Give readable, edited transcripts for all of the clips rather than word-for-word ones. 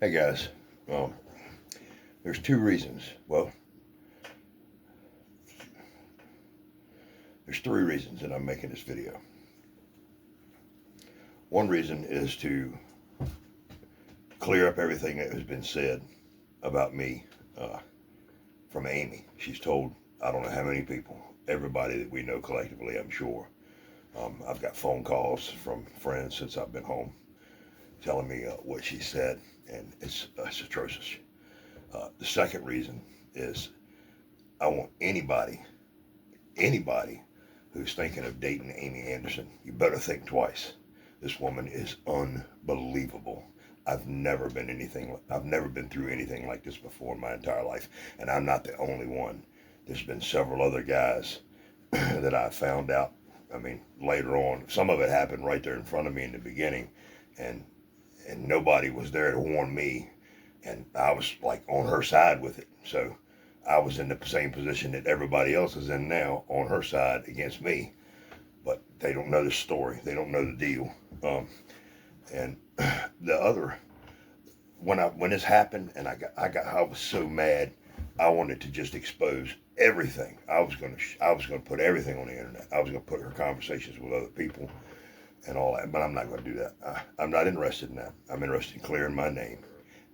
Hey guys, um, there's two reasons. Well, there's three reasons that I'm making this video. One reason is to clear up everything that has been said about me uh, from Amy. She's told I don't know how many people, everybody that we know collectively, I'm sure. I've got phone calls from friends since I've been home telling me what she said, and it's atrocious. The second reason is I want anybody who's thinking of dating Amy Anderson, you better think twice. This woman is unbelievable. I've never been through anything like this before in my entire life. And I'm not the only one. There's been several other guys that I found out. I mean, later on, some of it happened right there in front of me in the beginning. And, and nobody was there to warn me. And I was like on her side with it. So I was in the same position that everybody else is in now, on her side against me. But they don't know the story. They don't know the deal. And the other, when this happened, and I was so mad. I wanted to just expose everything. I was gonna put everything on the internet. I was gonna put her conversations with other people and all that. But I'm not gonna do that. I'm not interested in that. I'm interested in clearing my name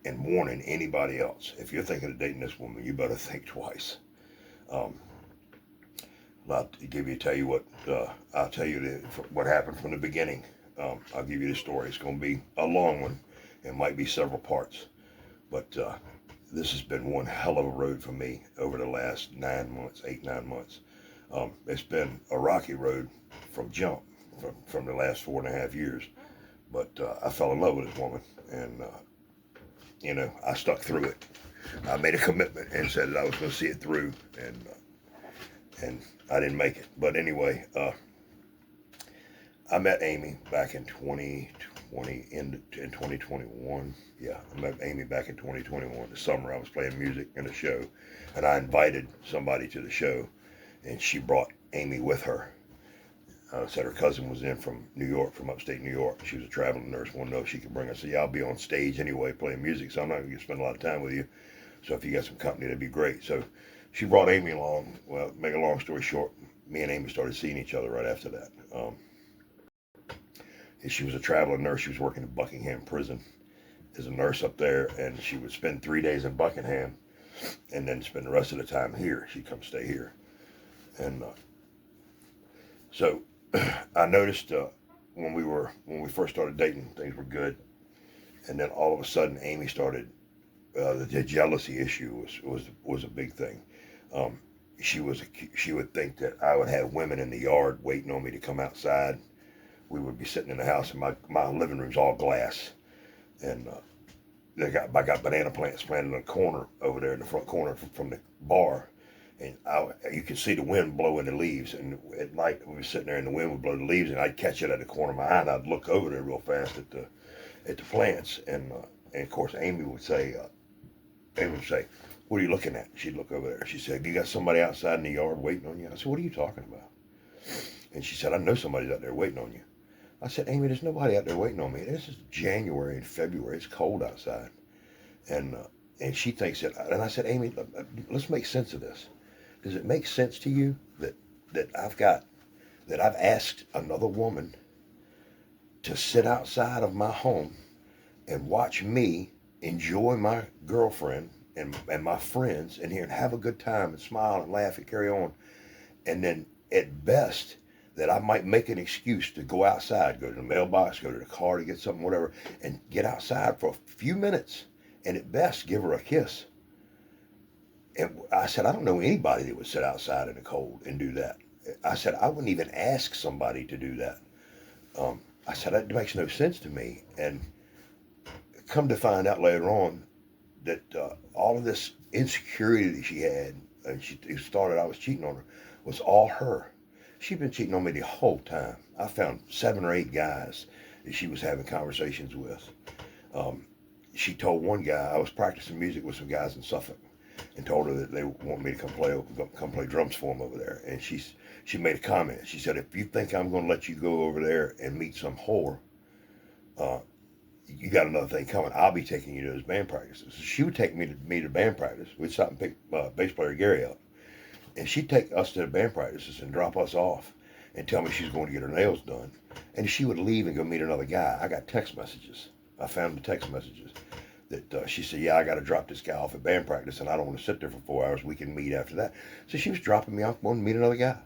and warning anybody else. If you're thinking of dating this woman, you better think twice. Um, tell you what. I'll tell you what happened from the beginning. I'll give you the story. It's going to be a long one. It might be several parts, but this has been one hell of a road for me over the last 9 months, 8, 9 months. It's been a rocky road from jump, from the last 4.5 years. But I fell in love with this woman, and I stuck through it. I made a commitment and said that I was going to see it through, and I didn't make it. But anyway, I met Amy back in 2020, in 2021. Yeah, I met Amy back in 2021. The summer I was playing music in a show, and I invited somebody to the show, and she brought Amy with her. Said her cousin was in from New York, from upstate New York. She was a traveling nurse, wanted to know if she could bring her. I said, yeah, I'll be on stage anyway playing music, so I'm not going to spend a lot of time with you. So if you got some company, that'd be great. So she brought Amy along. Well, make a long story short, me and Amy started seeing each other right after that. She was a traveling nurse. She was working in Buckingham Prison as a nurse up there, and she would spend 3 days in Buckingham and then spend the rest of the time here. She'd come stay here. And so I noticed when we first started dating, things were good. And then all of a sudden, Amy started, the jealousy issue was a big thing. She would think that I would have women in the yard waiting on me to come outside. We would be sitting in the house, and my living room's all glass, and I got banana plants planted in the corner over there in the front corner from the bar, and you could see the wind blowing the leaves. And at night we were sitting there, and the wind would blow the leaves, and I'd catch it at the corner of my eye, and I'd look over there real fast at the plants, and of course Amy would say, "What are you looking at?" She'd look over there. She said, "You got somebody outside in the yard waiting on you?" I said, "What are you talking about?" And she said, "I know somebody's out there waiting on you." I said, "Amy, there's nobody out there waiting on me. This is January and February. It's cold outside." And she thinks that. And I said, "Amy, let's make sense of this. Does it make sense to you that I've asked another woman to sit outside of my home and watch me enjoy my girlfriend and my friends in here and have a good time and smile and laugh and carry on, and then at best that I might make an excuse to go outside, go to the mailbox, go to the car to get something, whatever, and get outside for a few minutes, and at best give her a kiss?" And I said, "I don't know anybody that would sit outside in the cold and do that." I said, "I wouldn't even ask somebody to do that." I said, "That makes no sense to me." And come to find out later on that all of this insecurity that she had, and she started, I was cheating on her, was all her. She'd been cheating on me the whole time. I found 7 or 8 guys that she was having conversations with. She told one guy, I was practicing music with some guys in Suffolk, and told her that they want me to come play drums for them over there. And she made a comment. She said, "If you think I'm going to let you go over there and meet some whore, you got another thing coming. I'll be taking you to those band practices. So she would take me to band practice. We'd stop and pick bass player Gary up. And she'd take us to the band practices and drop us off and tell me she was going to get her nails done. And she would leave and go meet another guy. I got text messages. I found the text messages that she said, yeah, I got to drop this guy off at band practice and I don't want to sit there for 4 hours. We can meet after that. So she was dropping me off going to meet another guy.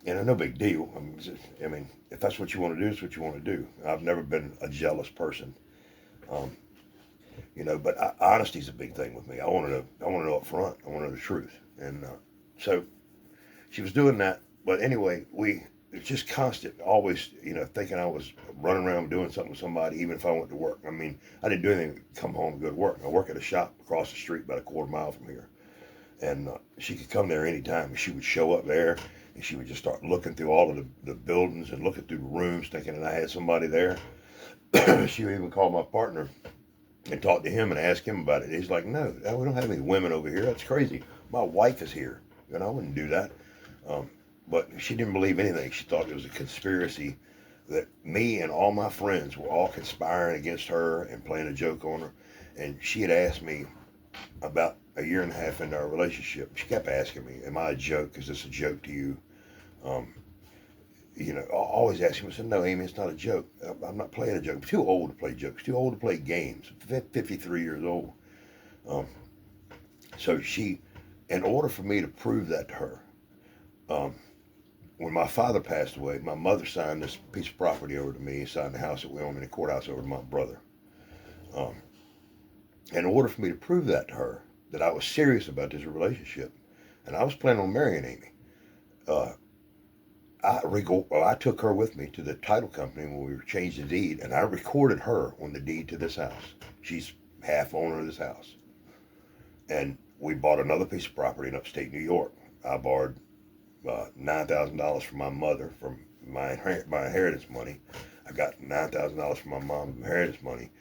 And no big deal. I mean, if that's what you want to do, it's what you want to do. I've never been a jealous person. But honesty's a big thing with me. I want to know up front. I want to know the truth. And so she was doing that. But anyway, it's just constant, always, thinking I was running around doing something with somebody, even if I went to work. I mean, I didn't do anything to come home and go to work. I work at a shop across the street about a quarter mile from here. And she could come there anytime. And she would show up there, and she would just start looking through all of the buildings and looking through the rooms, thinking that I had somebody there. She would even call my partner and talk to him and ask him about it. He's like, no, we don't have any women over here. That's crazy. My wife is here. And I wouldn't do that. But she didn't believe anything. She thought it was a conspiracy, that me and all my friends were all conspiring against her and playing a joke on her. And she had asked me about a year and a half into our relationship. She kept asking me, am I a joke? Is this a joke to you? Always asking me. I said, no, Amy, it's not a joke. I'm not playing a joke. I'm too old to play jokes. Too old to play games. 53 years old. So in order for me to prove that to her, when my father passed away, my mother signed this piece of property over to me, signed the house that we own in the courthouse over to my brother. In order for me to prove that to her, that I was serious about this relationship, and I was planning on marrying Amy, I took her with me to the title company when we changed the deed, and I recorded her on the deed to this house. She's half owner of this house. And we bought another piece of property in upstate New York. I borrowed $9,000 from my mother from my inheritance money. I got $9,000 from my mom's inheritance money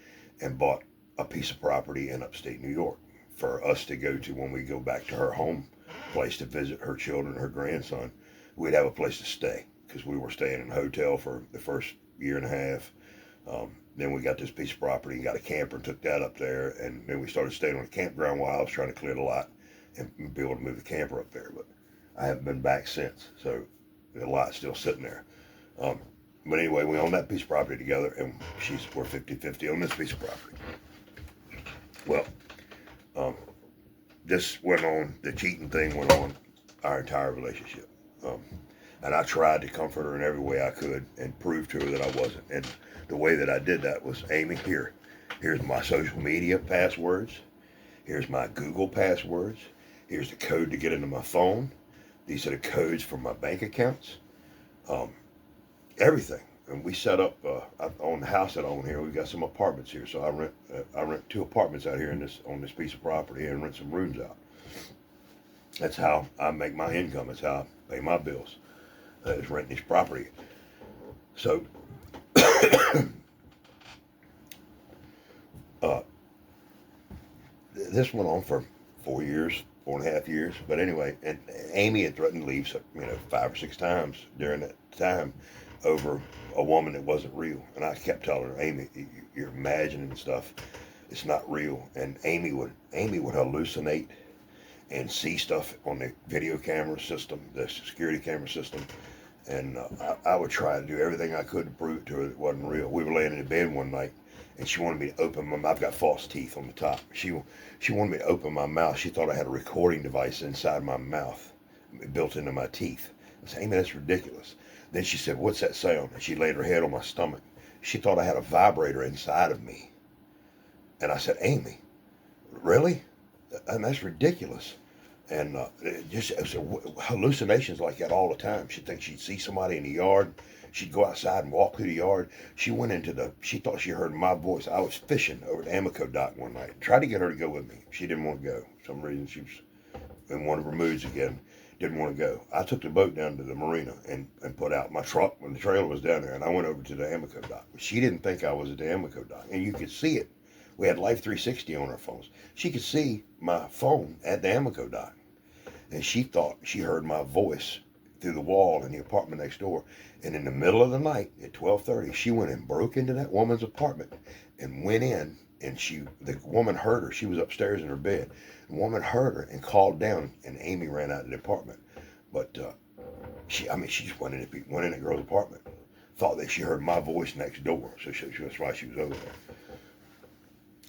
and bought a piece of property in upstate New York for us to go to when we go back to her home place to visit her children, her grandson. We'd have a place to stay because we were staying in a hotel for the first year and a half. Then we got this piece of property and got a camper and took that up there. And then we started staying on a campground while I was trying to clear the lot and be able to move the camper up there. But I haven't been back since, so the lot's still sitting there. But anyway, we own that piece of property together, and we're 50-50 on this piece of property. Well, this went on, the cheating thing went on our entire relationship. And I tried to comfort her in every way I could and prove to her that I wasn't. And the way that I did that was, Amy, here's my social media passwords. Here's my Google passwords. Here's the code to get into my phone. These are the codes for my bank accounts. Everything. And we set up on the house that I own here. We've got some apartments here, so I rent 2 apartments out here on this piece of property and rent some rooms out. That's how I make my income. That's how I pay my bills. Is renting this property. So this went on for 4.5 years. But anyway, and Amy had threatened to leave 5 or 6 times during that time over a woman that wasn't real. And I kept telling her, Amy, you're imagining stuff. It's not real. And Amy would hallucinate and see stuff on the video camera system, the security camera system. And I would try to do everything I could to prove to her that it wasn't real. We were laying in bed one night, and she wanted me to open my mouth. I've got false teeth on the top. She wanted me to open my mouth. She thought I had a recording device inside my mouth, built into my teeth. I said, Amy, that's ridiculous. Then she said, what's that sound? And she laid her head on my stomach. She thought I had a vibrator inside of me. And I said, Amy, really? And that's ridiculous. And hallucinations like that all the time. She'd think she'd see somebody in the yard. She'd go outside and walk through the yard. She thought she heard my voice. I was fishing over the Amico dock one night. Tried to get her to go with me. She didn't want to go. For some reason, she was in one of her moods again. Didn't want to go. I took the boat down to the marina and put out my truck when the trailer was down there. And I went over to the Amico dock. She didn't think I was at the Amico dock. And you could see it. We had Life 360 on our phones. She could see my phone at the Amico dock. And she thought she heard my voice through the wall in the apartment next door. And in the middle of the night at 12:30, she went and broke into that woman's apartment and went in. And the woman heard her. She was upstairs in her bed. The woman heard her and called down, and Amy ran out of the apartment. But she just went in the girl's apartment. Thought that she heard my voice next door, so that's why she was over there.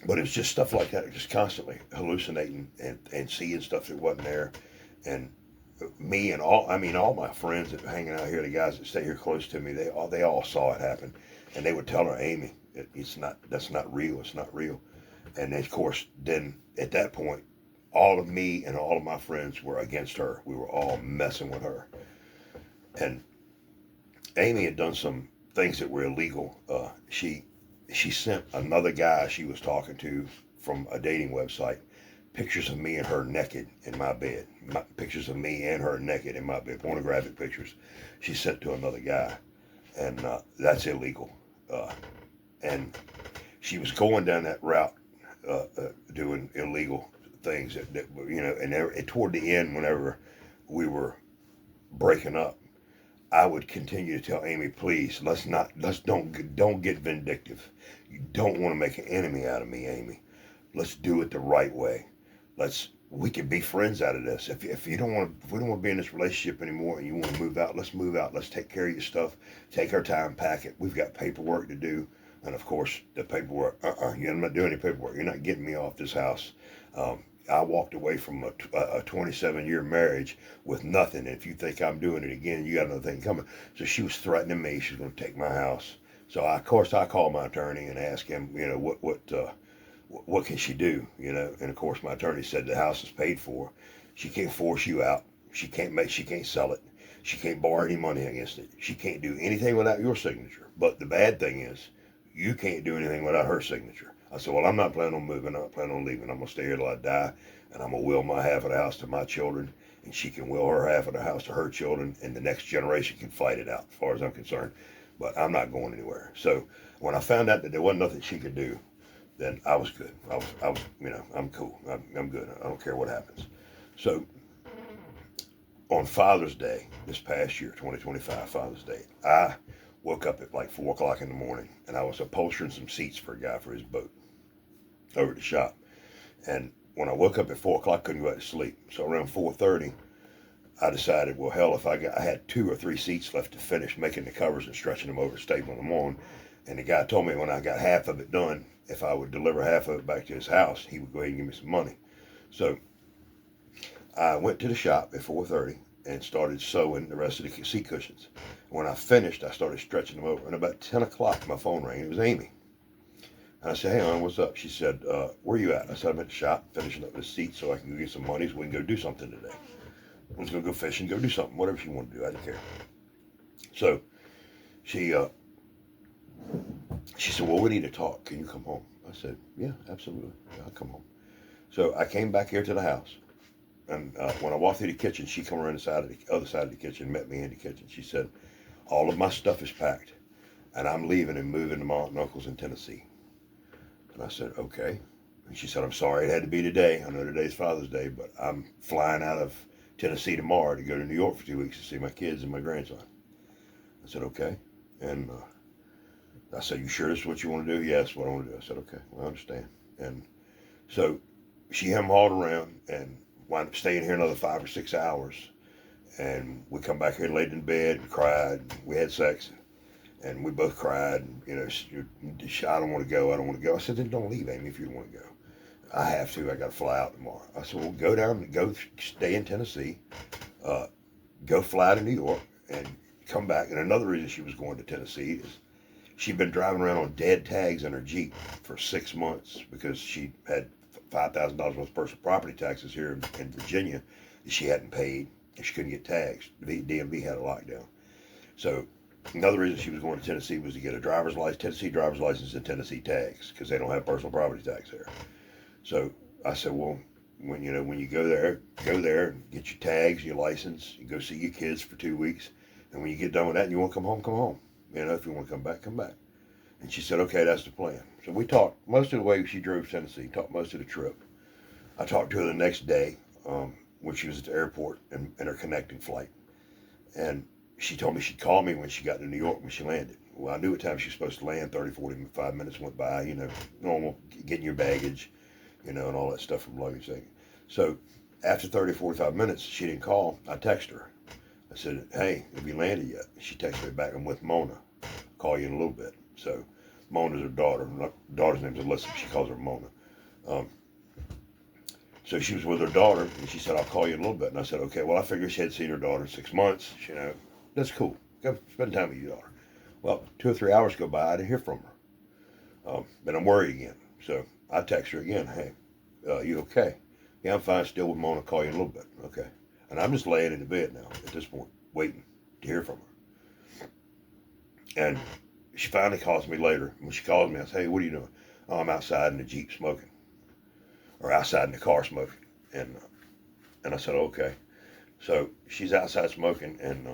But it was just stuff like that, just constantly hallucinating and seeing stuff that wasn't there. And me and all my friends that were hanging out here, the guys that stay here close to me, they all saw it happen, and they would tell her, Amy, that's not real, it's not real. And then, of course, then at that point, all of me and all of my friends were against her. We were all messing with her, and Amy had done some things that were illegal. She sent another guy she was talking to from a dating website pictures of me and her naked in my bed. Pictures of me and her naked in my bed, pornographic pictures she sent to another guy, and that's illegal. And she was going down that route, doing illegal things that and toward the end, whenever we were breaking up, I would continue to tell Amy, please, let's don't get vindictive. You don't want to make an enemy out of me, Amy. Let's do it the right way. We can be friends out of this. If we don't want to be in this relationship anymore and you want to move out, let's move out. Let's take care of your stuff. Take our time, pack it. We've got paperwork to do. And of course, the paperwork, you're not doing any paperwork. You're not getting me off this house. I walked away from a 27-year marriage with nothing. And if you think I'm doing it again, you got another thing coming. So she was threatening me. She's going to take my house. So I called my attorney and asked him, what can she do? And of course my attorney said the house is paid for. She can't force you out. She can't sell it. She can't borrow any money against it. She can't do anything without your signature. But the bad thing is, you can't do anything without her signature. I said, well, I'm not planning on moving. I'm not planning on leaving. I'm going to stay here till I die, and I'm going to will my half of the house to my children, and she can will her half of the house to her children, and the next generation can fight it out, as far as I'm concerned. But I'm not going anywhere. So when I found out that there wasn't nothing she could do, then I was good. I was I'm cool. I'm good. I don't care what happens. So on Father's Day, this past year, 2025, Father's Day, I woke up at like 4 o'clock in the morning, and I was upholstering some seats for a guy for his boat over at the shop. And when I woke up at 4 o'clock, I couldn't go back to sleep. So around 4:30, I decided, well, hell, I had 2 or 3 seats left to finish making the covers and stretching them over to stable them on. And the guy told me when I got half of it done, if I would deliver half of it back to his house, he would go ahead and give me some money. So I went to the shop at 4:30 and started sewing the rest of the seat cushions. When I finished, I started stretching them over. And about 10 o'clock, my phone rang. It was Amy. And I said, hey, hon, what's up? She said, where you at? I said, I'm at the shop finishing up the seat so I can go get some money so we can go do something today. I was going to go fishing, go do something, whatever she wanted to do. I didn't care. So she said, well, we need to talk. Can you come home? I said, yeah, absolutely. Yeah, I'll come home. So I came back here to the house. And when I walked through the kitchen, she came around the other side of the kitchen, met me in the kitchen. She said, all of my stuff is packed, and I'm leaving and moving to my aunt and uncle's in Tennessee. And I said, okay. And she said, I'm sorry it had to be today. I know today's Father's Day, but I'm flying out of Tennessee tomorrow to go to New York for 2 weeks to see my kids and my grandson. I said, okay. And I said, you sure this is what you want to do? Yes, what I want to do. I said, okay, well, I understand. And so she hauled around and wound up staying here another 5 or 6 hours. And we come back here and laid in bed and cried. And we had sex. And we both cried. And, I don't want to go. I don't want to go. I said, then don't leave, Amy, if you don't want to go. I have to. I got to fly out tomorrow. I said, well, go down and go stay in Tennessee. Go fly to New York and come back. And another reason she was going to Tennessee is she'd been driving around on dead tags in her Jeep for 6 months because she had $5,000 worth of personal property taxes here in Virginia that she hadn't paid, and she couldn't get tags. The DMV had a lockdown. So another reason she was going to Tennessee was to get a driver's license, Tennessee driver's license, and Tennessee tags because they don't have personal property tax there. So I said, well, when you go there, and get your tags, your license, you go see your kids for 2 weeks, and when you get done with that and you want to come home, come home. If you want to come back, come back. And she said, okay, that's the plan. So we talked most of the way she drove to Tennessee, talked most of the trip. I talked to her the next day when she was at the airport in her connecting flight. And she told me she'd call me when she got to New York when she landed. Well, I knew what time she was supposed to land. 30, 45 minutes went by, normal, getting your baggage, and all that stuff from luggage thing. So after 30, 45 minutes, she didn't call. I texted her. I said, hey, have you landed yet? She texted me back, I'm with Mona. I'll call you in a little bit. So Mona's her daughter. Her daughter's name is Alyssa. She calls her Mona. So she was with her daughter, and she said, I'll call you in a little bit. And I said, okay. Well, I figured she hadn't seen her daughter in 6 months. That's cool. Go spend time with your daughter. Well, 2 or 3 hours go by. I didn't hear from her. And I'm worried again. So I text her again. Hey, you okay? Yeah, I'm fine. Still with Mona. Call you in a little bit. Okay. And I'm just laying in the bed now at this point, waiting to hear from her. And she finally calls me later. When she calls me, I say, hey, what are you doing? Oh, I'm outside in the Jeep smoking. Or outside in the car smoking. And I said, okay. So she's outside smoking, and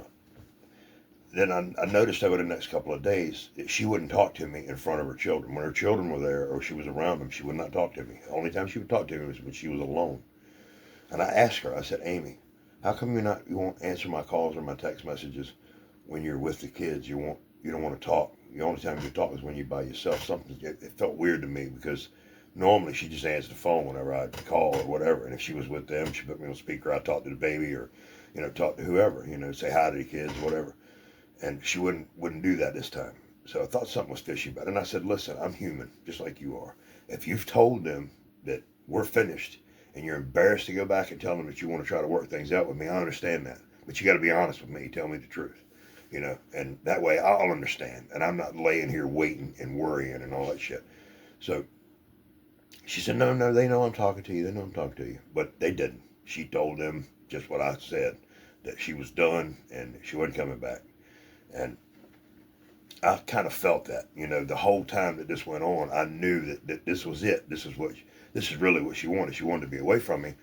then I noticed over the next couple of days that she wouldn't talk to me in front of her children. When her children were there or she was around them, she would not talk to me. The only time she would talk to me was when she was alone. And I asked her, I said, Amy, how come you won't answer my calls or my text messages when you're with the kids? You don't want to talk. The only time you talk is when you're by yourself. It felt weird to me because normally she just answered the phone whenever I'd call or whatever. And if she was with them, she put me on speaker. I'd talk to the baby or, talk to whoever, say hi to the kids, whatever. And she wouldn't do that this time. So I thought something was fishy about it. And I said, listen, I'm human, just like you are. If you've told them that we're finished and you're embarrassed to go back and tell them that you want to try to work things out with me, I understand that. But you got to be honest with me. Tell me the truth. And that way I'll understand. And I'm not laying here waiting and worrying and all that shit. So she said, no, they know I'm talking to you. They know I'm talking to you. But they didn't. She told them just what I said, that she was done and she wasn't coming back. And I kind of felt that, the whole time that this went on, I knew that this was it. This is really what she wanted. She wanted to be away from me.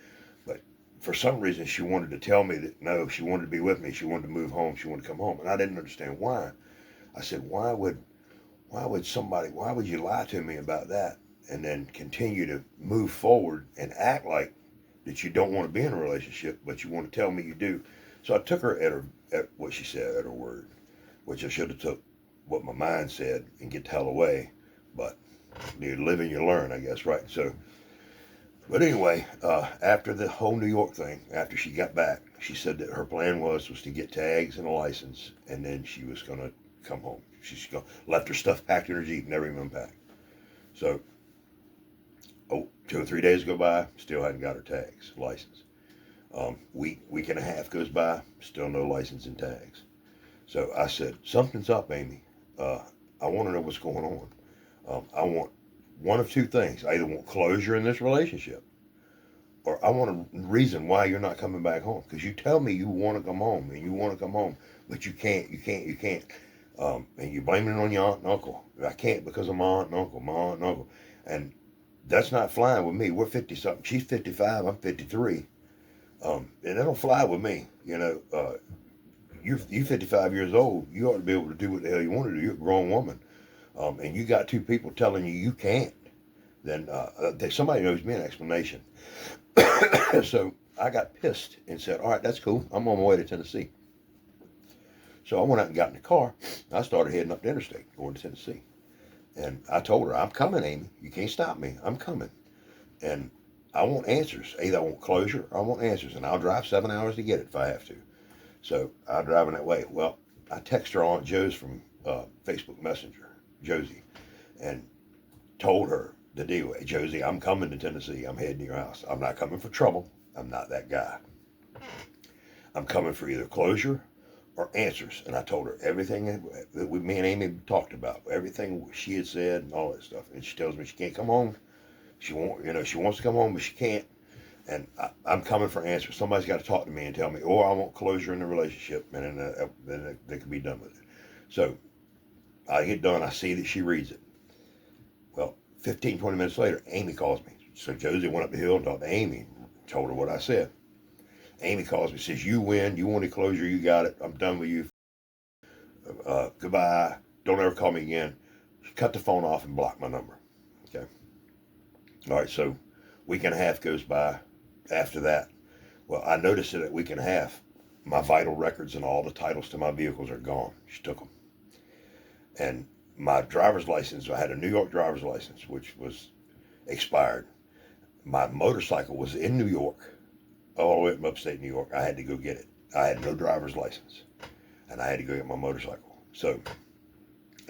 But for some reason, she wanted to tell me that, no, she wanted to be with me. She wanted to move home. She wanted to come home. And I didn't understand why. I said, why would you lie to me about that and then continue to move forward and act like that you don't want to be in a relationship, but you want to tell me you do? So I took her at what she said, at her word, which I should have took what my mind said and get the hell away. But you live and you learn, I guess, right? So, but anyway, after the whole New York thing, after she got back, she said that her plan was to get tags and a license, and then she was going to come home. She's left her stuff packed in her Jeep, never even unpacked. So, 2 or 3 days go by, still hadn't got her tags, license. Week and a half goes by, still no license and tags. So I said, something's up, Amy. I want to know what's going on. I want one of two things. I either want closure in this relationship, or I want a reason why you're not coming back home. Because you tell me you want to come home, and you want to come home, but you can't. And you're blaming it on your aunt and uncle. I can't because of my aunt and uncle. And that's not flying with me. We're 50-something. She's 55. I'm 53. And it don't fly with me. You're 55 years old. You ought to be able to do what the hell you want to do. You're a grown woman. And you got two people telling you can't. Then somebody owes me an explanation. So I got pissed and said, all right, that's cool. I'm on my way to Tennessee. So I went out and got in the car. I started heading up the interstate, going to Tennessee. And I told her, I'm coming, Amy. You can't stop me. I'm coming. And I want answers. Either I want closure or I want answers. And I'll drive 7 hours to get it if I have to. So I'm driving that way. Well, I text her Aunt Joe's from Facebook Messenger, Josie, and told her the deal. Hey, Josie, I'm coming to Tennessee. I'm heading to your house. I'm not coming for trouble. I'm not that guy. I'm coming for either closure or answers. And I told her everything that me and Amy talked about, everything she had said and all that stuff. And she tells me she can't come home. She wants to come home, but she can't. And I'm coming for answers. Somebody's got to talk to me and tell me, or I want closure in the relationship, and then they can be done with it. So I get done. I see that she reads it. Well, 15, 20 minutes later, Amy calls me. So Josie went up the hill and talked to Amy, told her what I said. Amy calls me, says, you win. You wanted closure. You got it. I'm done with you. Goodbye. Don't ever call me again. She cut the phone off and blocked my number. Okay. All right, so week and a half goes by after that. Well, I noticed that a week and a half, my vital records and all the titles to my vehicles are gone. She took them. And my driver's license, I had a New York driver's license, which was expired. My motorcycle was in New York, all the way from upstate New York. I had to go get it. I had no driver's license, and I had to go get my motorcycle. So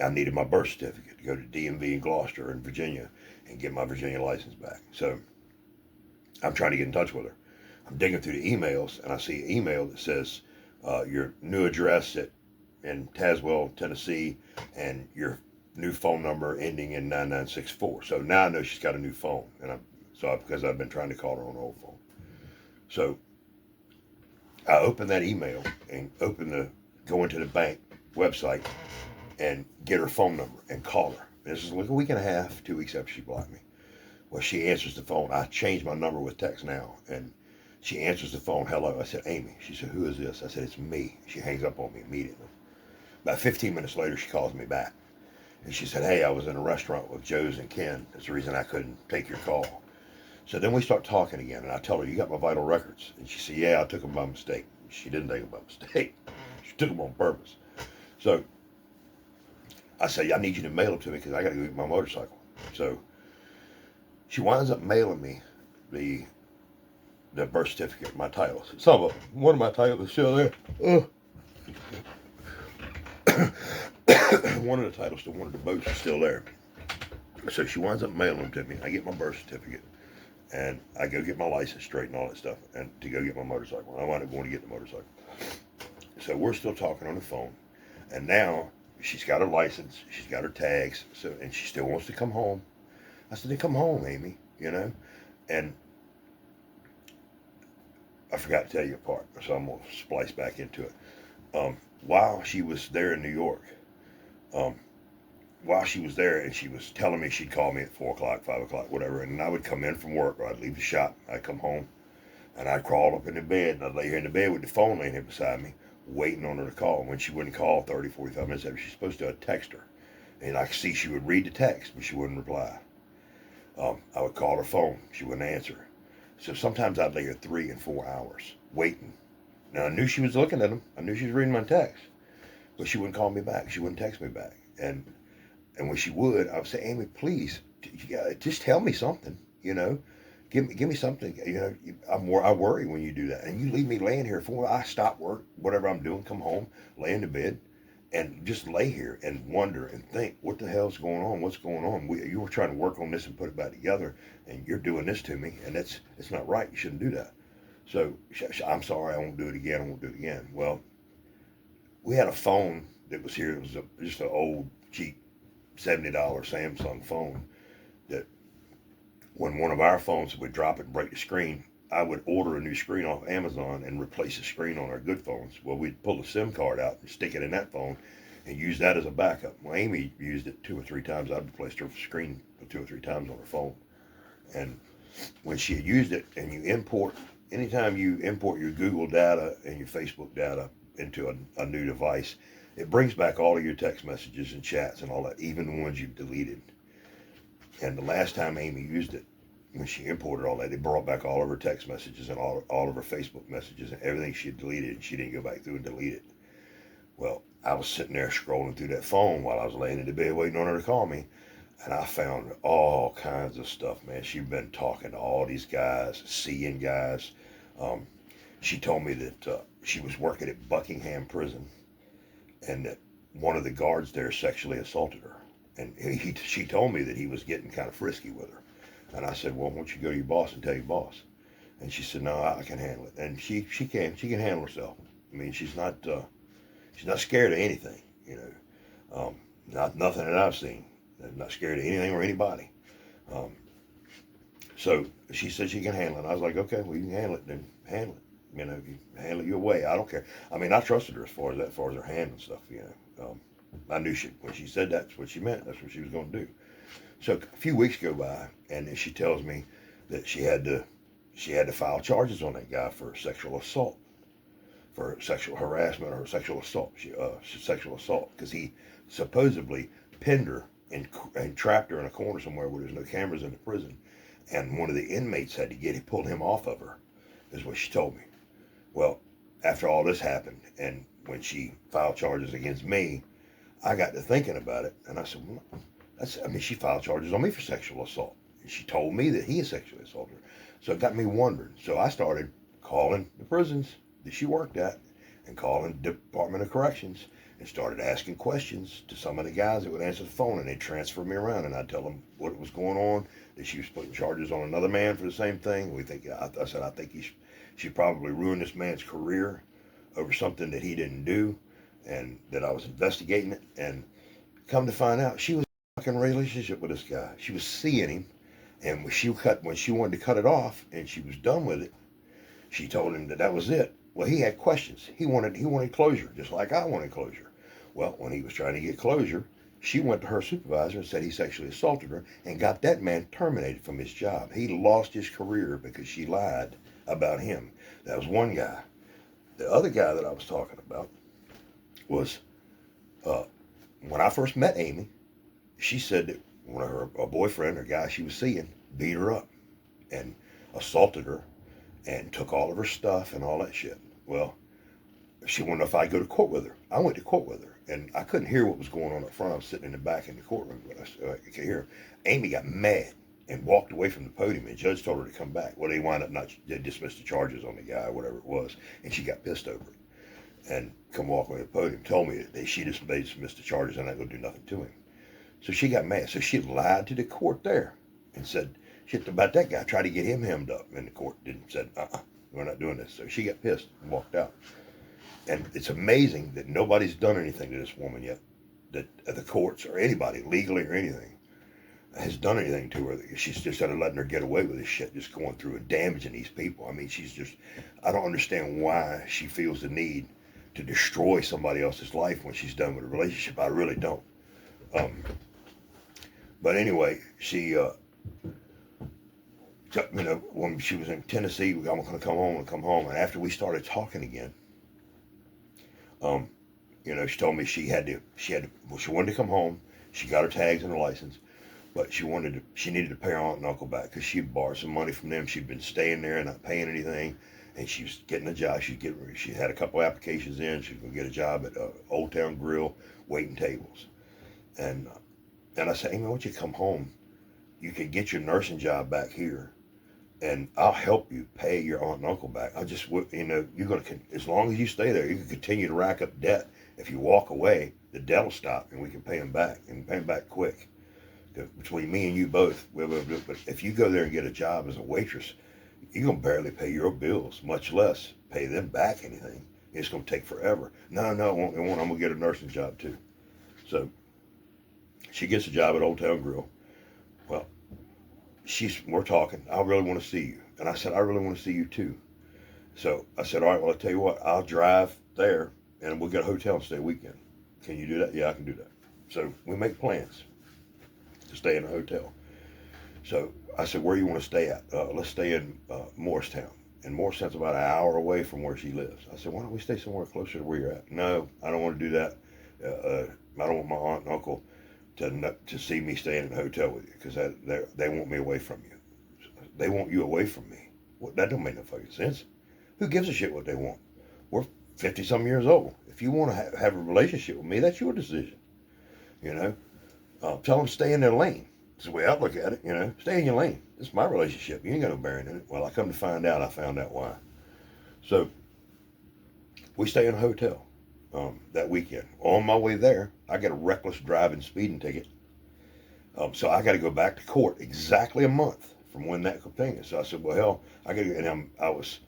I needed my birth certificate to go to DMV in Gloucester in Virginia and get my Virginia license back. So I'm trying to get in touch with her. I'm digging through the emails, and I see an email that says your new address in Tazewell, Tennessee, and your new phone number ending in 9964. So now I know she's got a new phone, and because I've been trying to call her on her old phone. So I open that email and go into the bank website and get her phone number and call her. This is like a week and a half, 2 weeks after she blocked me. Well, she answers the phone. I changed my number with text now, and she answers the phone. Hello. I said, Amy. She said, who is this? I said, it's me. She hangs up on me immediately. About 15 minutes later, she calls me back. And she said, hey, I was in a restaurant with Joe's and Ken. That's the reason I couldn't take your call. So then we start talking again, and I tell her, you got my vital records? And she said, yeah, I took them by mistake. She didn't take them by mistake. She took them on purpose. So I said, I need you to mail them to me because I got to go get my motorcycle. So she winds up mailing me the birth certificate, my titles. Some of them. One of my titles is still there. One of the titles to one of the boats is still there. So she winds up mailing them to me. I get my birth certificate, and I go get my license straight and all that stuff, and to go get my motorcycle. I wind up going to get the motorcycle. So we're still talking on the phone, and now she's got her license, she's got her tags, and she still wants to come home. I said, then come home, Amy, and I forgot to tell you a part, so I'm going to splice back into it. While she was there in New York, while she was there, and she was telling me she'd call me at 4 o'clock, 5 o'clock, whatever, and I would come in from work, or I'd leave the shop, I'd come home, and I'd crawl up in the bed, and I'd lay here in the bed with the phone laying here beside me, waiting on her to call. And when she wouldn't call 30, 45 minutes after, she's supposed to, I'd text her. And I could see she would read the text, but she wouldn't reply. I would call her phone. She wouldn't answer. So sometimes I'd lay her 3 and 4 hours waiting. Now, I knew she was looking at them. I knew she was reading my text. But she wouldn't call me back. She wouldn't text me back. And when she would, I would say, Amy, please, just tell me something, Give me something, I worry when you do that. And you leave me laying here I stop work, whatever I'm doing, come home, lay in the bed, and just lay here and wonder and think, what the hell's going on? What's going on? You were trying to work on this and put it back together, and you're doing this to me, and it's not right. You shouldn't do that. So I'm sorry, I won't do it again. Well, we had a phone that was here. It was just an old, cheap, $70 Samsung phone that when one of our phones would drop it and break the screen, I would order a new screen off Amazon and replace the screen on our good phones. Well, we'd pull the SIM card out and stick it in that phone and use that as a backup. Well, Amy used it 2 or 3 times. I'd replaced her screen 2 or 3 times on her phone. And when she had used it, and anytime you import your Google data and your Facebook data into a new device, it brings back all of your text messages and chats and all that, even the ones you've deleted. And the last time Amy used it, when she imported all that, it brought back all of her text messages and all of her Facebook messages and everything she had deleted, and she didn't go back through and delete it. Well, I was sitting there scrolling through that phone while I was laying in the bed waiting on her to call me, and I found all kinds of stuff, man. She'd been talking to all these guys, seeing guys. She told me that she was working at Buckingham Prison, and that one of the guards there sexually assaulted her. And she told me that he was getting kind of frisky with her. And I said, well, why don't you go to your boss and tell your boss? And she said, no, I can handle it. And she can handle herself. I mean, she's not scared of anything, nothing that I've seen. Not scared of anything or anybody. So she said she can handle it. I was like, okay, well, you can handle it, then handle it. You handle it your way. I don't care. I mean, I trusted her as far as her hand and stuff, I knew when she said that's what she meant, that's what she was going to do. So a few weeks go by, and then she tells me that she had to file charges on that guy for sexual assault, for sexual harassment or sexual assault. Sexual assault, because he supposedly pinned her and trapped her in a corner somewhere where there's no cameras in the prison, and one of the inmates had to pull him off of her, is what she told me. Well, after all this happened, and when she filed charges against me, I got to thinking about it, and I said, well, she filed charges on me for sexual assault. And she told me that he had sexually assaulted her. So it got me wondering. So I started calling the prisons that she worked at and calling the Department of Corrections and started asking questions to some of the guys that would answer the phone, and they'd transfer me around, and I'd tell them what was going on, that she was putting charges on another man for the same thing. I said, I think she probably ruined this man's career over something that he didn't do, and that I was investigating it. And come to find out, she was in a fucking relationship with this guy. She was seeing him, and when she wanted to cut it off and she was done with it, she told him that was it. Well, he had questions. He wanted closure, just like I wanted closure. Well, when he was trying to get closure, she went to her supervisor and said he sexually assaulted her and got that man terminated from his job. He lost his career because she lied about him. That was one guy. The other guy that I was talking about was, when I first met Amy, she said that one of her boyfriend or guy she was seeing beat her up and assaulted her and took all of her stuff and all that shit. Well, she wanted to know if I'd go to court with her. I went to court with her, and I couldn't hear what was going on up front. I was sitting in the back in the courtroom, but I could hear. Amy got mad and walked away from the podium, and the judge told her to come back. Well, they dismissed the charges on the guy, or whatever it was, and she got pissed over it. And come walk away from the podium, told me that they dismissed the charges and I go do nothing to him. So she got mad. So she lied to the court there and said shit about that guy, tried to get him hemmed up, and the court said, we're not doing this. So she got pissed and walked out. And it's amazing that nobody's done anything to this woman yet, that the courts or anybody, legally or anything, has done anything to her. She's just started letting her get away with this shit, just going through and damaging these people. I mean, I don't understand why she feels the need to destroy somebody else's life when she's done with a relationship. I really don't. But anyway, she, when she was in Tennessee, I'm going to come home. And after we started talking again, she told me she wanted to come home. She got her tags and her license, but she needed to pay her aunt and uncle back because she had borrowed some money from them. She'd been staying there and not paying anything, and she was getting a job. She had a couple applications in. She was going to get a job at Old Town Grill, waiting tables. And I said, Amy, why don't you come home? You can get your nursing job back here, and I'll help you pay your aunt and uncle back. You're going to, as long as you stay there, you can continue to rack up debt. If you walk away, the debt will stop, and we can pay them back, and pay them back quick. Between me and you both, but if you go there and get a job as a waitress, you're going to barely pay your bills, much less pay them back anything. It's going to take forever. No, it won't. I'm going to get a nursing job too. So she gets a job at Old Town Grill. Well, we're talking. I really want to see you. And I said, I really want to see you too. So I said, all right, well, I'll tell you what, I'll drive there and we'll get a hotel and stay a weekend. Can you do that? Yeah, I can do that. So we make plans to stay in a hotel. So I said, where do you want to stay at? Let's stay in Morristown. And Morristown's about an hour away from where she lives. I said, why don't we stay somewhere closer to where you're at? No, I don't want to do that. I don't want my aunt and uncle to see me staying in a hotel with you because they want me away from you. They want you away from me. Well, that don't make no fucking sense. Who gives a shit what they want? We're 50-some years old. If you want to have a relationship with me, that's your decision. Tell them stay in their lane. That's the way I look at it, Stay in your lane. It's my relationship. You ain't got no bearing in it. Well, I found out why. So we stay in a hotel that weekend. On my way there, I get a reckless driving speeding ticket. So I got to go back to court exactly a month from when that thing is. So I said, well, hell, I got to, and I was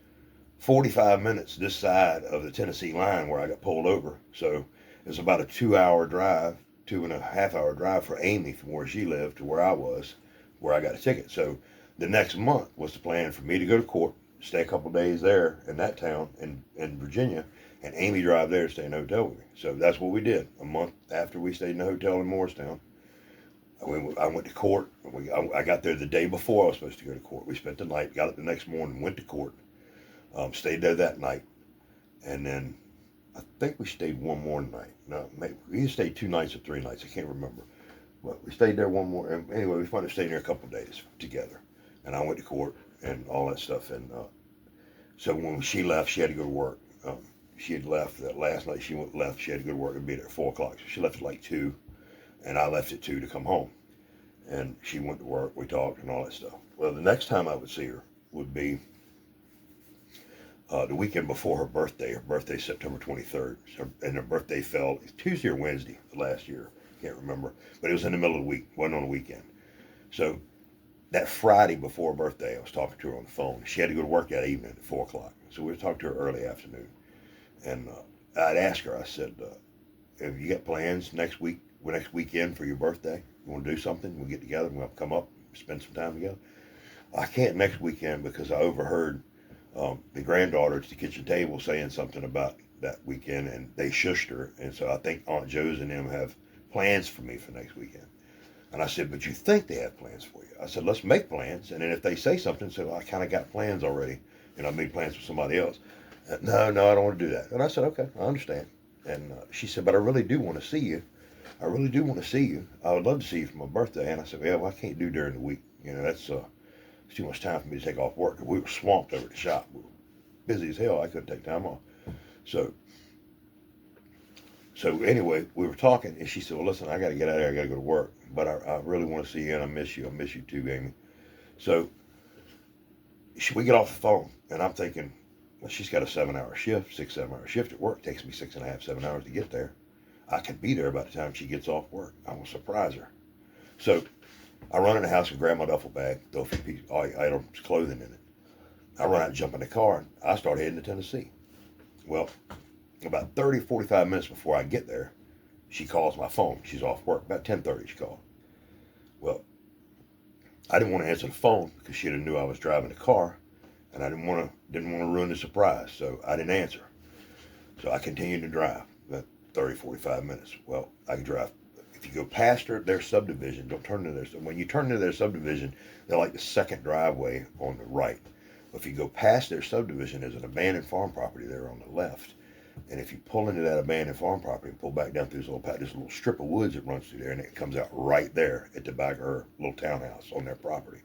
45 minutes this side of the Tennessee line where I got pulled over. So it was about a 2-hour drive, 2.5-hour drive for Amy from where she lived to where I was, where I got a ticket. So the next month was the plan for me to go to court, stay a couple days there in that town in Virginia, and Amy drive there to stay in a hotel with me. So that's what we did. A month after we stayed in the hotel in Morristown, I went to court. I got there the day before I was supposed to go to court. We spent the night, got up the next morning, went to court, stayed there that night, and then I think we stayed one more night. No, maybe we either stayed 2 nights or 3 nights. I can't remember. But we stayed there one more. And anyway, we finally stayed there a couple of days together. And I went to court and all that stuff. And so when she left, she had to go to work. Um, she had left that last night. Left. She had to go to work and be there at 4 o'clock. So she left at like 2, and I left at 2 to come home. And she went to work. We talked and all that stuff. Well, the next time I would see her would be the weekend before her birthday. Her birthday, September 23rd. And her birthday fell Tuesday or Wednesday last year. Can't remember. But it was in the middle of the week. Wasn't on the weekend. So that Friday before her birthday, I was talking to her on the phone. She had to go to work that evening at 4 o'clock. So we were talking to her early afternoon. And I'd asked her, I said, have you got plans next weekend for your birthday? You want to do something? We'll get together. We'll come up, spend some time together. I can't next weekend because I overheard the granddaughter at the kitchen table saying something about that weekend, and they shushed her. And so I think Aunt Joe's and them have plans for me for next weekend. And I said, but you think they have plans for you? I said, let's make plans. And then if they say something, so I kind of got plans already. I made plans for somebody else. No, I don't want to do that. And I said, okay, I understand. And she said, but I really do want to see you. I really do want to see you. I would love to see you for my birthday. And I said, well, I can't do during the week. That's it's too much time for me to take off work. We were swamped over at the shop. We were busy as hell. I couldn't take time off. So anyway, we were talking, and she said, well, listen, I got to get out of here. I got to go to work. But I really want to see you, and I miss you. I miss you too, Amy. So we get off the phone, and I'm thinking, well, she's got a 7-hour shift, 7-hour shift at work. It takes me 6.5, 7 hours to get there. I could be there by the time she gets off work. I will surprise her. So I run in the house and grab my duffel bag, throw a few items, clothing in it. I run out and jump in the car, and I start heading to Tennessee. Well, about 30, 45 minutes before I get there, she calls my phone. She's off work. About 10:30 she called. Well, I didn't want to answer the phone because she knew I was driving the car, and I didn't want to ruin the surprise, so I didn't answer. So I continued to drive about 30, 45 minutes. Well, I could drive. If you go past their subdivision, don't turn into their. When you turn into their subdivision, they're like the second driveway on the right. If you go past their subdivision, there's an abandoned farm property there on the left. And if you pull into that abandoned farm property and pull back down through this little strip of woods that runs through there, and it comes out right there at the back of her little townhouse on their property.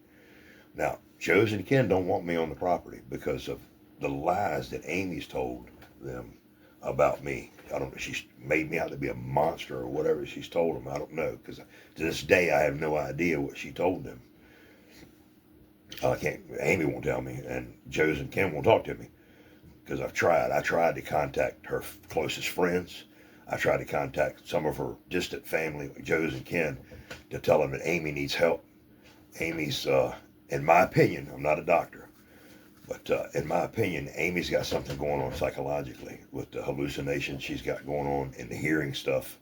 Now, Joe's and Ken don't want me on the property because of the lies that Amy's told them about me. I don't know. She's made me out to be a monster or whatever she's told them. I don't know, because to this day I have no idea what she told them. I can't. Amy won't tell me, and Joe's and Ken won't talk to me. Because I've tried. I tried to contact her closest friends. I tried to contact some of her distant family, like Joe's and Ken, to tell them that Amy needs help. Amy's, in my opinion, I'm not a doctor, but in my opinion, Amy's got something going on psychologically with the hallucinations she's got going on and the hearing stuff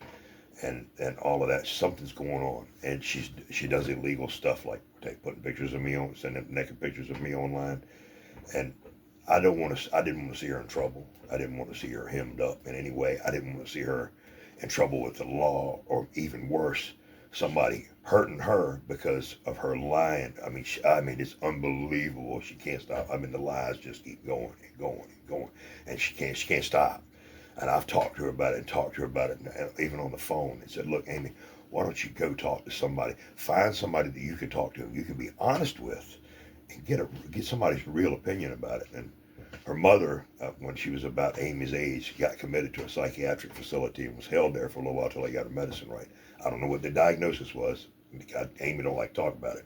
and all of that. Something's going on. And she does illegal stuff like putting pictures of me on, sending naked pictures of me online. And I didn't want to see her in trouble. I didn't want to see her hemmed up in any way. I didn't want to see her in trouble with the law, or even worse, somebody hurting her because of her lying. I mean, it's unbelievable. She can't stop. I mean, the lies just keep going and going and going, and she can't stop. And I've talked to her about it, and even on the phone, and said, look, Amy, why don't you go talk to somebody? Find somebody that you can talk to, you can be honest with, and get somebody's real opinion about it. And her mother, when she was about Amy's age, got committed to a psychiatric facility and was held there for a little while till they got her medicine right. I don't know what the diagnosis was. Amy don't like to talk about it.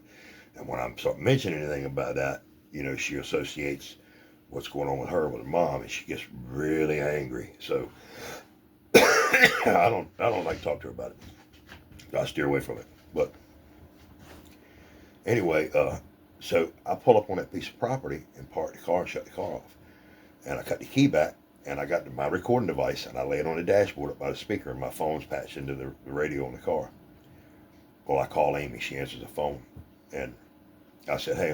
And when I start mentioning anything about that, she associates what's going on with her with her mom, and she gets really angry. So I don't like to talk to her about it. I steer away from it. But anyway, so I pull up on that piece of property and park the car and shut the car off. And I cut the key back, and I got my recording device, and I lay it on the dashboard up by the speaker, and my phone's patched into the radio in the car. Well, I call Amy. She answers the phone. And I said, hey,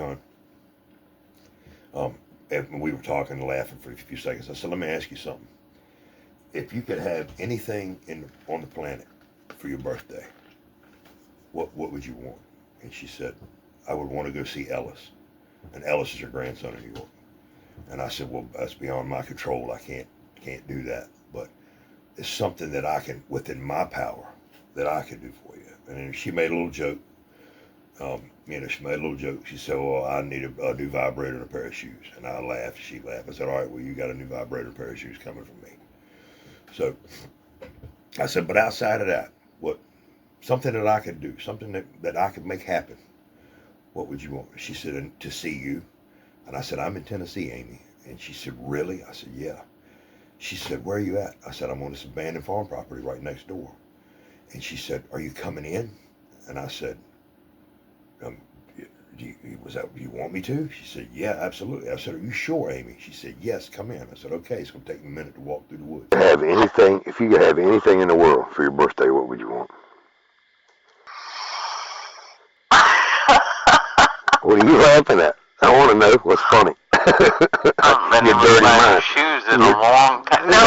hon. And we were talking and laughing for a few seconds. I said, let me ask you something. If you could have anything on the planet for your birthday, what would you want? And she said, I would want to go see Ellis. And Ellis is her grandson in New York. And I said, well, that's beyond my control. I can't do that. But it's something that I can, within my power, that I can do for you. And then she made a little joke. She made a little joke. She said, well, I need a new vibrator and a pair of shoes. And I laughed. She laughed. I said, all right, well, you got a new vibrator and a pair of shoes coming from me. So I said, but outside of that, what, something that I could do, something that I could make happen, what would you want? She said, to see you. And I said, I'm in Tennessee, Amy. And she said, really? I said, yeah. She said, where are you at? I said, I'm on this abandoned farm property right next door. And she said, are you coming in? And I said, do you want me to? She said, yeah, absolutely. I said, are you sure, Amy? She said, yes, come in. I said, okay, it's going to take me a minute to walk through the woods. If you could have anything in the world for your birthday, what would you want? What are you laughing at? I want to know what's funny. Your dirty mind. Shoes in a long time. No,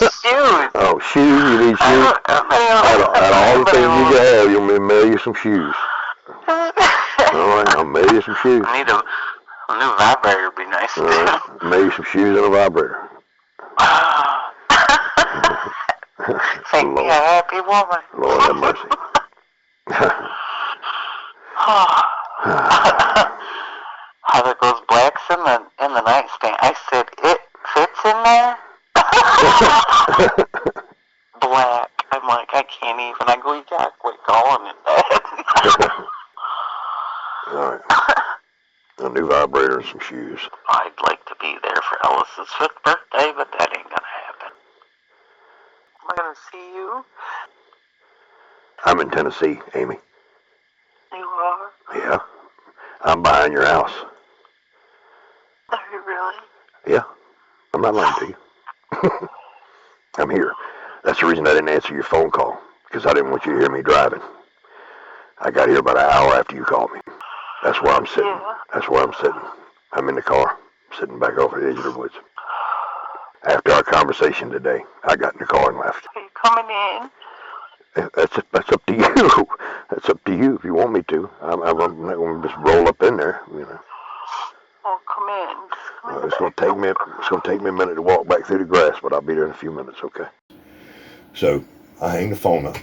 shoes. Oh, shoes? You need shoes? Out of all the things you can have, you'll mail you some shoes. All right, I'll mail you some shoes. I need a new vibrator would be nice too. Right, mail you some shoes and a vibrator. Make me a happy woman. Lord have mercy. How there goes blacks in the nightstand. I said, it fits in there? Black. I'm like, I can't even. I go, you gotta quit calling it that. All right. A new vibrator and some shoes. I'd like to be there for Ellis's 5th birthday, but that ain't gonna happen. Am I gonna see you? I'm in Tennessee, Amy. You are? Yeah. I'm behind your house. Are you really? Yeah. I'm not lying to you. I'm here. That's the reason I didn't answer your phone call, because I didn't want you to hear me driving. I got here about an hour after you called me. That's where I'm sitting. Yeah. That's where I'm sitting. I'm in the car, sitting back off the edge of the woods. After our conversation today, I got in the car and left. Are you coming in? That's up to you. That's up to you if you want me to. I'm not going to just roll up in there, you know. Oh, come in. It's going to take me a minute to walk back through the grass, but I'll be there in a few minutes, okay? So I hang the phone up.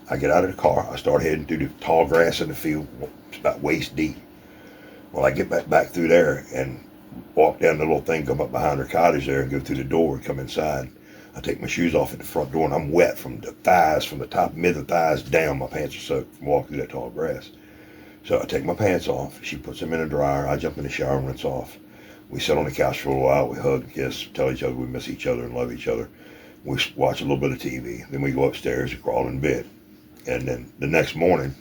I get out of the car. I start heading through the tall grass in the field. It's about waist deep. Well, I get back through there and walk down the little thing, come up behind her cottage there and go through the door and come inside. I take my shoes off at the front door and I'm wet from the thighs, from the top mid of the thighs down. My pants are soaked from walking through that tall grass. So I take my pants off. She puts them in a dryer. I jump in the shower and rinse off. We sit on the couch for a while. We hug and kiss, tell each other we miss each other and love each other. We watch a little bit of TV. Then we go upstairs and crawl in bed. And then the next morning,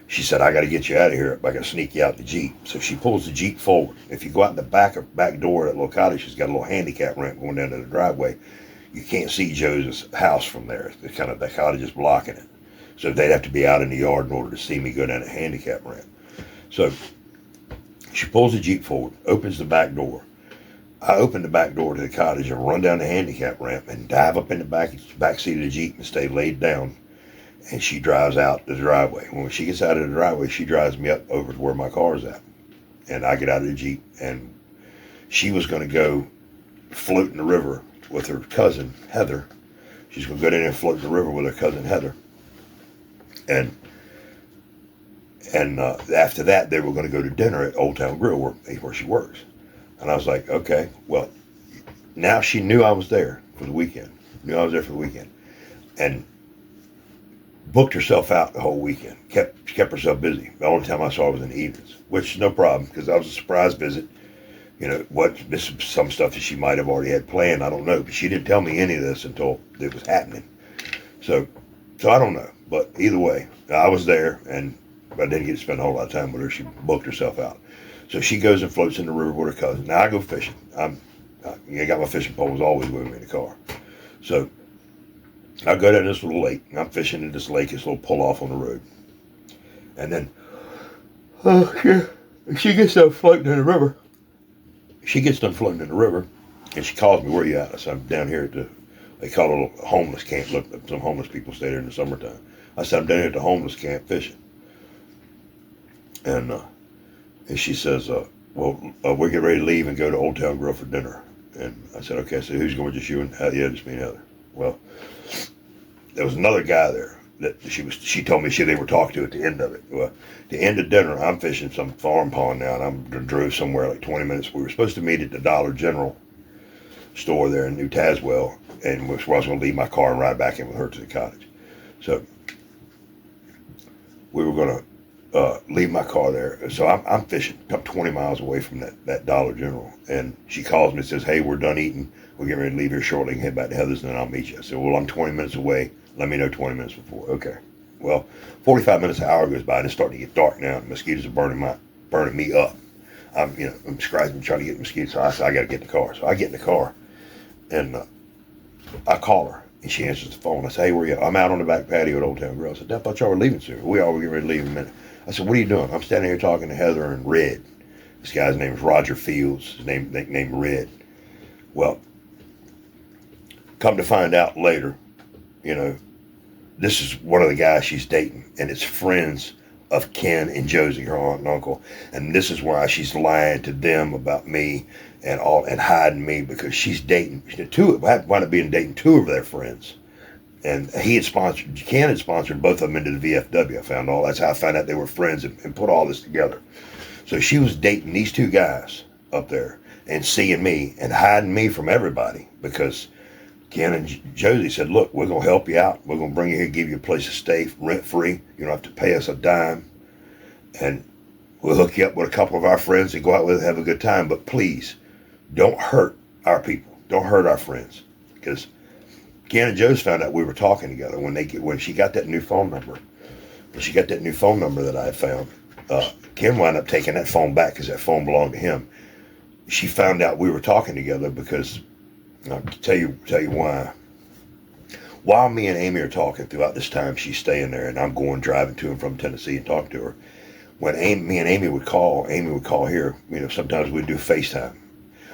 she said, I got to get you out of here. I got to sneak you out the Jeep. So she pulls the Jeep forward. If you go out the back door of that little cottage, she's got a little handicap ramp going down to the driveway. You can't see Joe's house from there. The cottage is blocking it. So they'd have to be out in the yard in order to see me go down the handicap ramp. So she pulls the Jeep forward, opens the back door. I open the back door to the cottage and run down the handicap ramp and dive up in the back seat of the Jeep and stay laid down. And she drives out the driveway. When she gets out of the driveway, she drives me up over to where my car's at. And I get out of the Jeep, and she was going to go float in the river with her cousin, Heather. She's going to go down there and float in the river with her cousin, Heather. And after that, they were going to go to dinner at Old Town Grill where she works. And I was like, okay, well, now she knew I was there for the weekend. And booked herself out the whole weekend. Kept herself busy. The only time I saw her was in the evenings, which is no problem because that was a surprise visit. You know, this is some stuff that she might have already had planned. I don't know, but she didn't tell me any of this until it was happening. So I don't know. But either way, I was there, and I didn't get to spend a whole lot of time with her. She booked herself out. So she goes and floats in the river with her cousin. Now I go fishing. I got my fishing poles always with me in the car. So I go down this little lake, and I'm fishing in this lake, this little pull off on the road. And then, she gets done floating in the river. And she calls me, where you at? I said, I'm down here at they call it a homeless camp. Look, some homeless people stay there in the summertime. I said, I'm down here at the homeless camp fishing. And she says, we're getting ready to leave and go to Old Town Grill for dinner. And I said, okay. I said, who's going? Just you and Heather? Yeah, just me and Heather. Well, there was another guy there. that she told me they were talking to at the end of it. Well, the end of dinner, I'm fishing some farm pond now, and I drove somewhere like 20 minutes. We were supposed to meet at the Dollar General store there in New Tazewell, and where I was going to leave my car and ride back in with her to the cottage. So we were going to leave my car there. So I'm fishing up 20 miles away from that Dollar General, and she calls me and says, "Hey, we're done eating. We're getting ready to leave here shortly and head back to Heather's, and then I'll meet you." I said, "Well, I'm 20 minutes away. Let me know 20 minutes before." Okay. Well, 45 minutes, an hour goes by, and it's starting to get dark now. And mosquitoes are burning me up. I'm scratching, trying to get mosquitoes. So I said, I got to get in the car. So I get in the car, and I call her, and she answers the phone. I say, "Hey, where are you?" "I'm out on the back patio at Old Town Grill." I said, "I thought y'all were leaving soon." "We all were getting ready to leave in a minute." I said, "What are you doing?" "I'm standing here talking to Heather and Red." This guy's name is Roger Fields. His nickname Red. Well, come to find out later, this is one of the guys she's dating, and it's friends of Ken and Josie, her aunt and uncle. And this is why she's lying to them about me and hiding me, because she's dating wound up being dating two of their friends. And Ken had sponsored both of them into the VFW. That's how I found out they were friends and put all this together. So she was dating these two guys up there and seeing me and hiding me from everybody, because Ken and Josie said, "Look, we're going to help you out. We're going to bring you here, give you a place to stay rent-free. You don't have to pay us a dime. And we'll hook you up with a couple of our friends and go out with and have a good time. But please, don't hurt our people. Don't hurt our friends." Because Ken and Josie found out we were talking together when she got that new phone number. When she got that new phone number that I had found, Ken wound up taking that phone back because that phone belonged to him. She found out we were talking together because... I'll tell you why. While me and Amy are talking throughout this time, she's staying there, and I'm driving to and from Tennessee and talking to her. When me and Amy would call here. Sometimes we'd do FaceTime.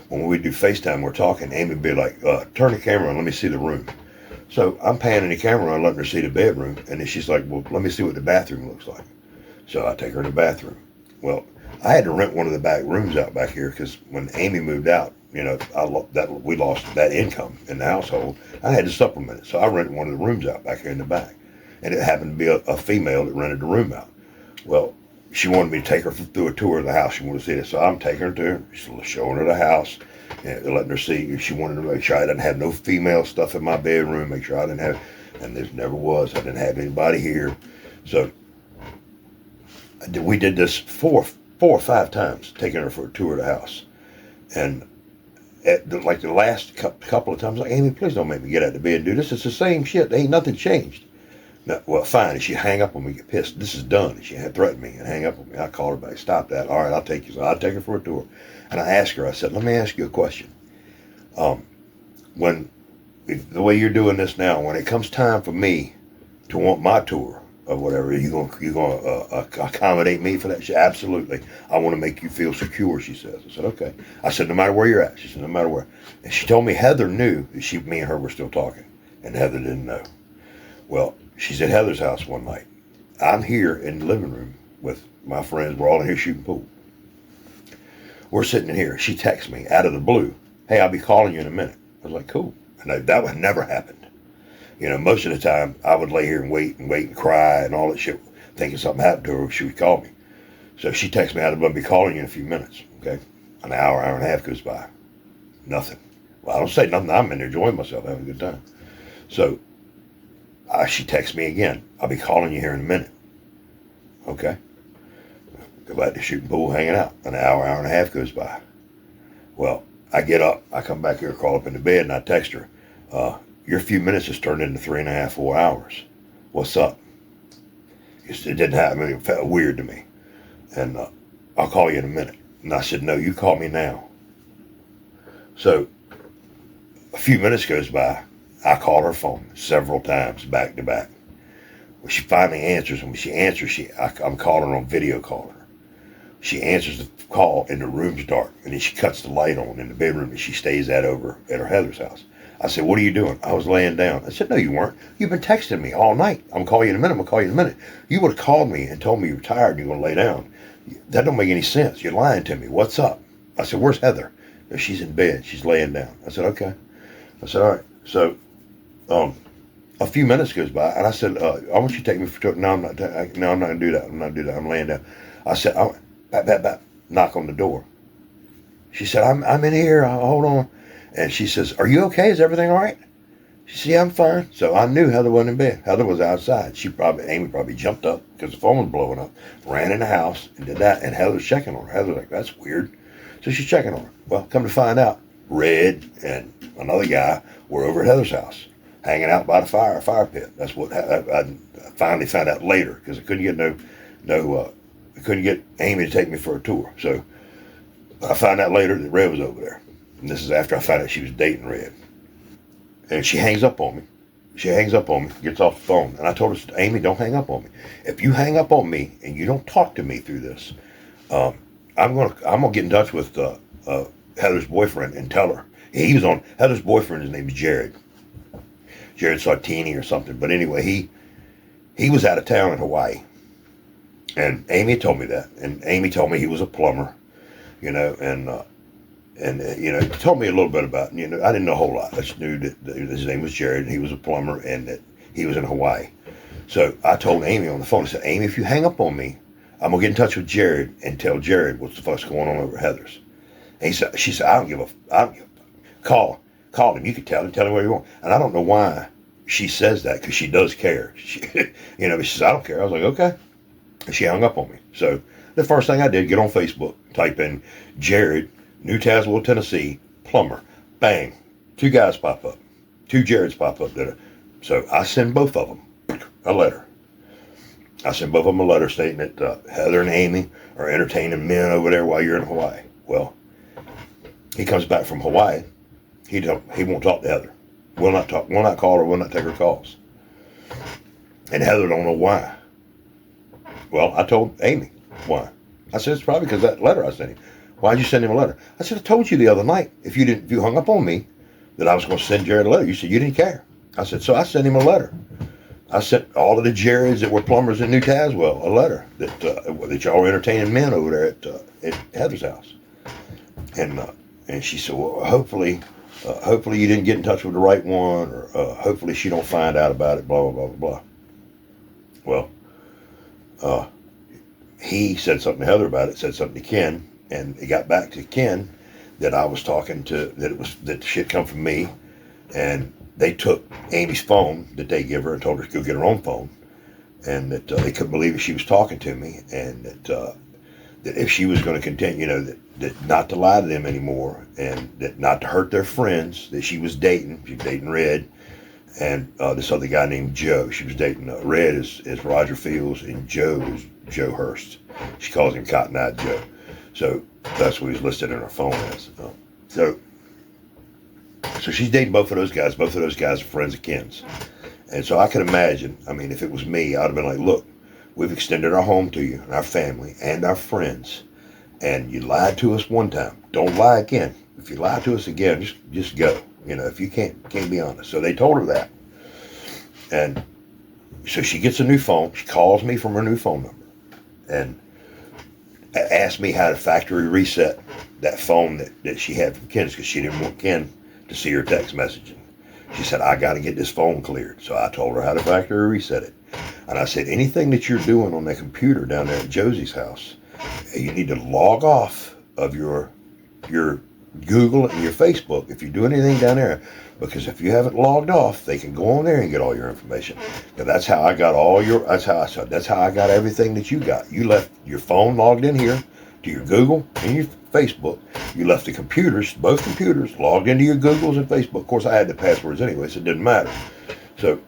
When we do FaceTime, we're talking. Amy would be like, "Turn the camera on, let me see the room." So I'm panning the camera on, letting her see the bedroom, and then she's like, "Well, let me see what the bathroom looks like." So I take her to the bathroom. Well, I had to rent one of the back rooms out back here because when Amy moved out, we lost that income in the household. I had to supplement it, so I rented one of the rooms out back here in the back, and it happened to be a female that rented the room out. Well, she wanted me to take her through a tour of the house. She wanted to see it, so I'm taking her to her, showing her the house, and letting her see. She wanted to make sure I didn't have no female stuff in my bedroom, make sure I didn't have, and there never was. I didn't have anybody here, so we did this four or five times, taking her for a tour of the house, and like the last couple of times, like, "Amy, please don't make me get out of bed and do this. It's the same shit. Ain't nothing changed." "No, well, fine." And she'd hang up on me, get pissed. "This is done." And she had threatened me and hang up on me. I called her back. "Stop that." "All right, I'll take you." So I'd take her for a tour. And I asked her, I said, "Let me ask you a question. The way you're doing this now, when it comes time for me to want my tour of whatever, you gonna accommodate me for that?" She, "Absolutely. I want to make you feel secure," she says. I said, "Okay." I said, "No matter where you're at." She said, "No matter where." And she told me Heather knew that me and her were still talking, and Heather didn't know. Well, she's at Heather's house one night. I'm here in the living room with my friends. We're all in here shooting pool. We're sitting in here. She texts me out of the blue, "Hey, I'll be calling you in a minute." I was like, "Cool." And that would never happen. Most of the time, I would lay here and wait and cry and all that shit, thinking something happened to her. She would call me. So she texts me out of the blue, "I'll be calling you in a few minutes." Okay. An hour and a half goes by. Nothing. Well, I don't say nothing. I'm in there enjoying myself, having a good time. So she texts me again, "I'll be calling you here in a minute." Okay. Go back to shooting pool, hanging out. An hour and a half goes by. Well, I get up. I come back here, crawl up into bed, and I text her, "Your few minutes has turned into 3.5, 4 hours. What's up?" It didn't happen. It felt weird to me. And "I'll call you in a minute." And I said, "No, you call me now." So a few minutes goes by. I call her phone several times back to back. When she finally answers, and when she answers, I'm calling her on video calling her. She answers the call, and the room's dark, and then she cuts the light on in the bedroom, and she stays over at her Heather's house. I said, "What are you doing?" "I was laying down." I said, "No, you weren't. You've been texting me all night. I'm going to call you in a minute. I'm going to call you in a minute. You would have called me and told me you were tired and you're going to lay down. That don't make any sense. You're lying to me. What's up?" I said, "Where's Heather?" "She's in bed. She's laying down." I said, "Okay." I said, "All right." So, A few minutes goes by, and I said, I want you to take me for. No, I'm not. No, I'm not gonna do that. I'm not gonna do that. I'm laying down. I said, bap. Knock on the door. She said, I'm in here. Hold on. And she says, are you okay? Is everything all right? She said, yeah, I'm fine. So I knew Heather wasn't in bed. Heather was outside. Amy probably jumped up because the phone was blowing up, ran in the house and did that. And Heather's checking on her. Heather's like, that's weird. So she's checking on her. Well, come to find out, Red and another guy were over at Heather's house, hanging out by the fire pit. That's what I finally found out later, because I couldn't get I couldn't get Amy to take me for a tour. So I found out later that Red was over there. And this is after I found out she was dating Red. And she hangs up on me. Gets off the phone. And I told her, Amy, don't hang up on me. If you hang up on me and you don't talk to me through this, I'm gonna get in touch with Heather's boyfriend and tell her. He was on Heather's boyfriend. His name is Jared Sartini or something. But anyway, he was out of town in Hawaii. And Amy told me that. And Amy told me he was a plumber, and told me a little bit about, I didn't know a whole lot. I just knew that his name was Jared, and he was a plumber, and that he was in Hawaii. So I told Amy on the phone, I said, Amy, if you hang up on me, I'm going to get in touch with Jared and tell Jared what's the fuck's going on over at Heather's. And she said, I don't give a, call him. You can tell him where you want. And I don't know why she says that, because she does care. She says, I don't care. I was like, okay. And she hung up on me. So the first thing I did, get on Facebook, type in Jared, New Tazewell, Tennessee, plumber. Bang. 2 guys pop up. 2 Jareds pop up. So I send both of them a letter. Stating that Heather and Amy are entertaining men over there while you're in Hawaii. Well, he comes back from Hawaii. He won't talk to Heather. Will not call her, will not take her calls. And Heather don't know why. Well, I told Amy why. I said, it's probably because that letter I sent him. Why'd you send him a letter? I said, I told you the other night, if you hung up on me, that I was going to send Jared a letter. You said you didn't care. I said, so I sent him a letter. I sent all of the Jareds that were plumbers in New Tazewell a letter that y'all were entertaining men over there at Heather's house. And she said, well, hopefully you didn't get in touch with the right one, or hopefully she don't find out about it, blah, blah, blah, blah, blah. Well, he said something to Heather about it, said something to Ken, and it got back to Ken that I was talking to, that the shit come from me, and they took Amy's phone that they give her and told her to go get her own phone, and that they couldn't believe that she was talking to me, and that if she was going to continue, that not to lie to them anymore, and that not to hurt their friends, that she was dating Red, and this other guy named Joe. She was dating Red is Roger Fields, and Joe is Joe Hurst. She calls him Cotton Eye Joe. So that's what he's listed in her phone as. So she's dating both of those guys. Both of those guys are friends of Ken's. And so I can imagine, if it was me, I'd have been like, look, we've extended our home to you and our family and our friends. And you lied to us one time. Don't lie again. If you lie to us again, just go. If you can't be honest. So they told her that. And so she gets a new phone. She calls me from her new phone number. And asked me how to factory reset that phone that she had from Ken's, because she didn't want Ken to see her text messaging. She said, I got to get this phone cleared. So I told her how to factory reset it. And I said, anything that you're doing on that computer down there at Josie's house, you need to log off of your Google and your Facebook if you're doing anything down there, because if you haven't logged off, they can go on there and get all your information. And that's how I got that's how I got everything that you got. You left your phone logged in here to your Google and your Facebook. You left both computers logged into your Googles and Facebook. Of course, I had the passwords anyway, so it didn't matter. So,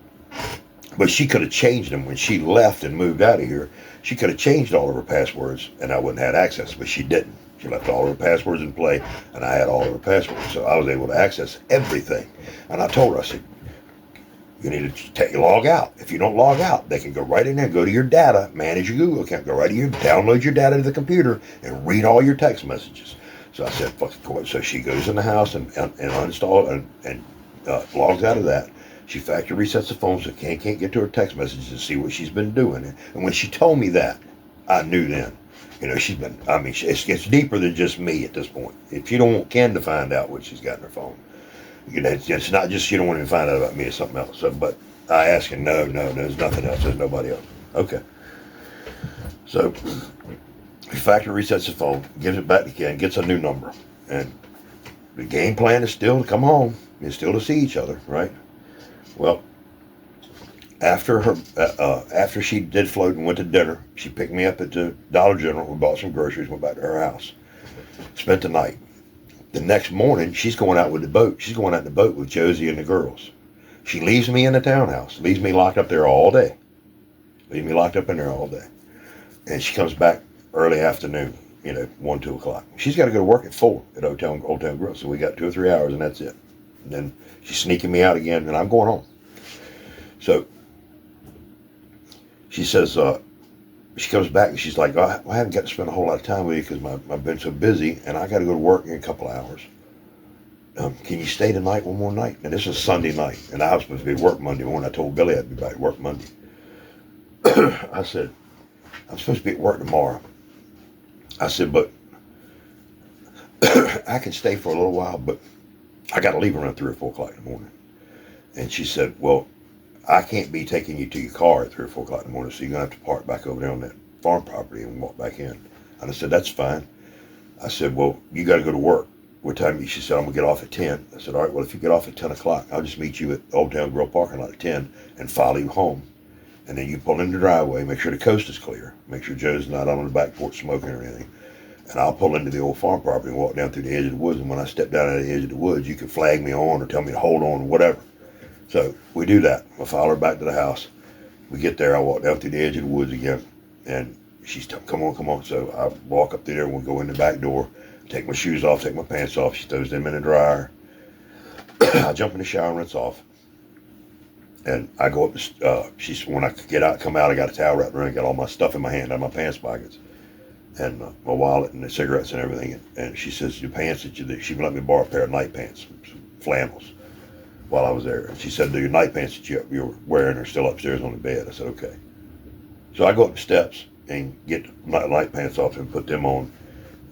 but she could have changed them when she left and moved out of here. She could have changed all of her passwords and I wouldn't have had access, but she didn't. She left all her passwords in play, and I had all of her passwords, so I was able to access everything. And I told her, I said, you need to log out. If you don't log out, they can go right in there, go to your data, manage your Google account, go right in here, download your data to the computer, and read all your text messages. So I said, fuck it. So she goes in the house and uninstall and logs out of that. She factory resets the phone so can't get to her text messages and see what she's been doing. And when she told me that, I knew then. She's been, it's deeper than just me at this point. If you don't want Ken to find out what she's got in her phone, it's not just she don't want him to find out about me or something else. So, but I asked him, no, there's nothing else. There's nobody else. Okay. So the factory resets the phone, gives it back to Ken, gets a new number. And the game plan is still to come home. It's still to see each other, right? Well, after she did float and went to dinner, she picked me up at the Dollar General. We bought some groceries, went back to her house, spent the night. The next morning, she's going out with the boat. She's going out in the boat with Josie and the girls. She leaves me in the townhouse, leaves me locked up there all day. Leaves me locked up in there all day. And she comes back early afternoon, 1, 2 o'clock. She's got to go to work at 4 at Old Town Grill, so we got 2 or 3 hours, and that's it. And then she's sneaking me out again, and I'm going home. So she says, she comes back, and she's like, I haven't got to spend a whole lot of time with you because I've been so busy, and I got to go to work in a couple of hours. Can you stay tonight one more night? And this is Sunday night, and I was supposed to be at work Monday morning. I told Billy I'd be back at work Monday. I said, I'm supposed to be at work tomorrow. I said, but I can stay for a little while, but I got to leave around 3 or 4 o'clock in the morning. And she said, well, I can't be taking you to your car at 3 or 4 o'clock in the morning, so you're going to have to park back over there on that farm property and walk back in. And I said, that's fine. I said, well, you got to go to work. What time? She said, I'm going to get off at 10. I said, all right, well, if you get off at 10 o'clock, I'll just meet you at Old Town Grill parking lot at 10 and follow you home. And then you pull in the driveway, make sure the coast is clear, make sure Joe's not out on the back porch smoking or anything. And I'll pull into the old farm property and walk down through the edge of the woods. And when I step down at the edge of the woods, you can flag me on or tell me to hold on or whatever. So we do that. I follow her back to the house. We get there. I walk down through the edge of the woods again. And she's come on. So I walk up through there and we go in the back door, take my shoes off, take my pants off. She throws them in the dryer. I jump in the shower and rinse off. And I go up, when I come out, I got a towel wrapped around, got all my stuff in my hand, out of my pants pockets, and my wallet and the cigarettes and everything. And she says, your pants she let me borrow a pair of night pants, some flannels, while I was there. And she said, your night pants that you were wearing are still upstairs on the bed. I said, okay. So I go up the steps and get my night pants off and put them on.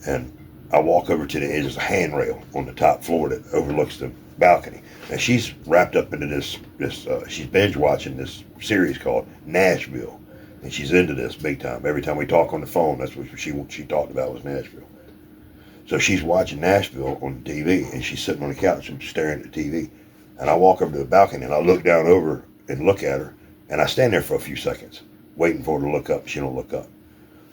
And I walk over to the edge. There's a handrail on the top floor that overlooks the balcony. And she's wrapped up into this she's binge watching this series called Nashville. And she's into this big time. Every time we talk on the phone, that's what she talked about was Nashville. So she's watching Nashville on the TV, and she's sitting on the couch and staring at the TV. And I walk over to the balcony, and I look down over and look at her, and I stand there for a few seconds, waiting for her to look up. She don't look up.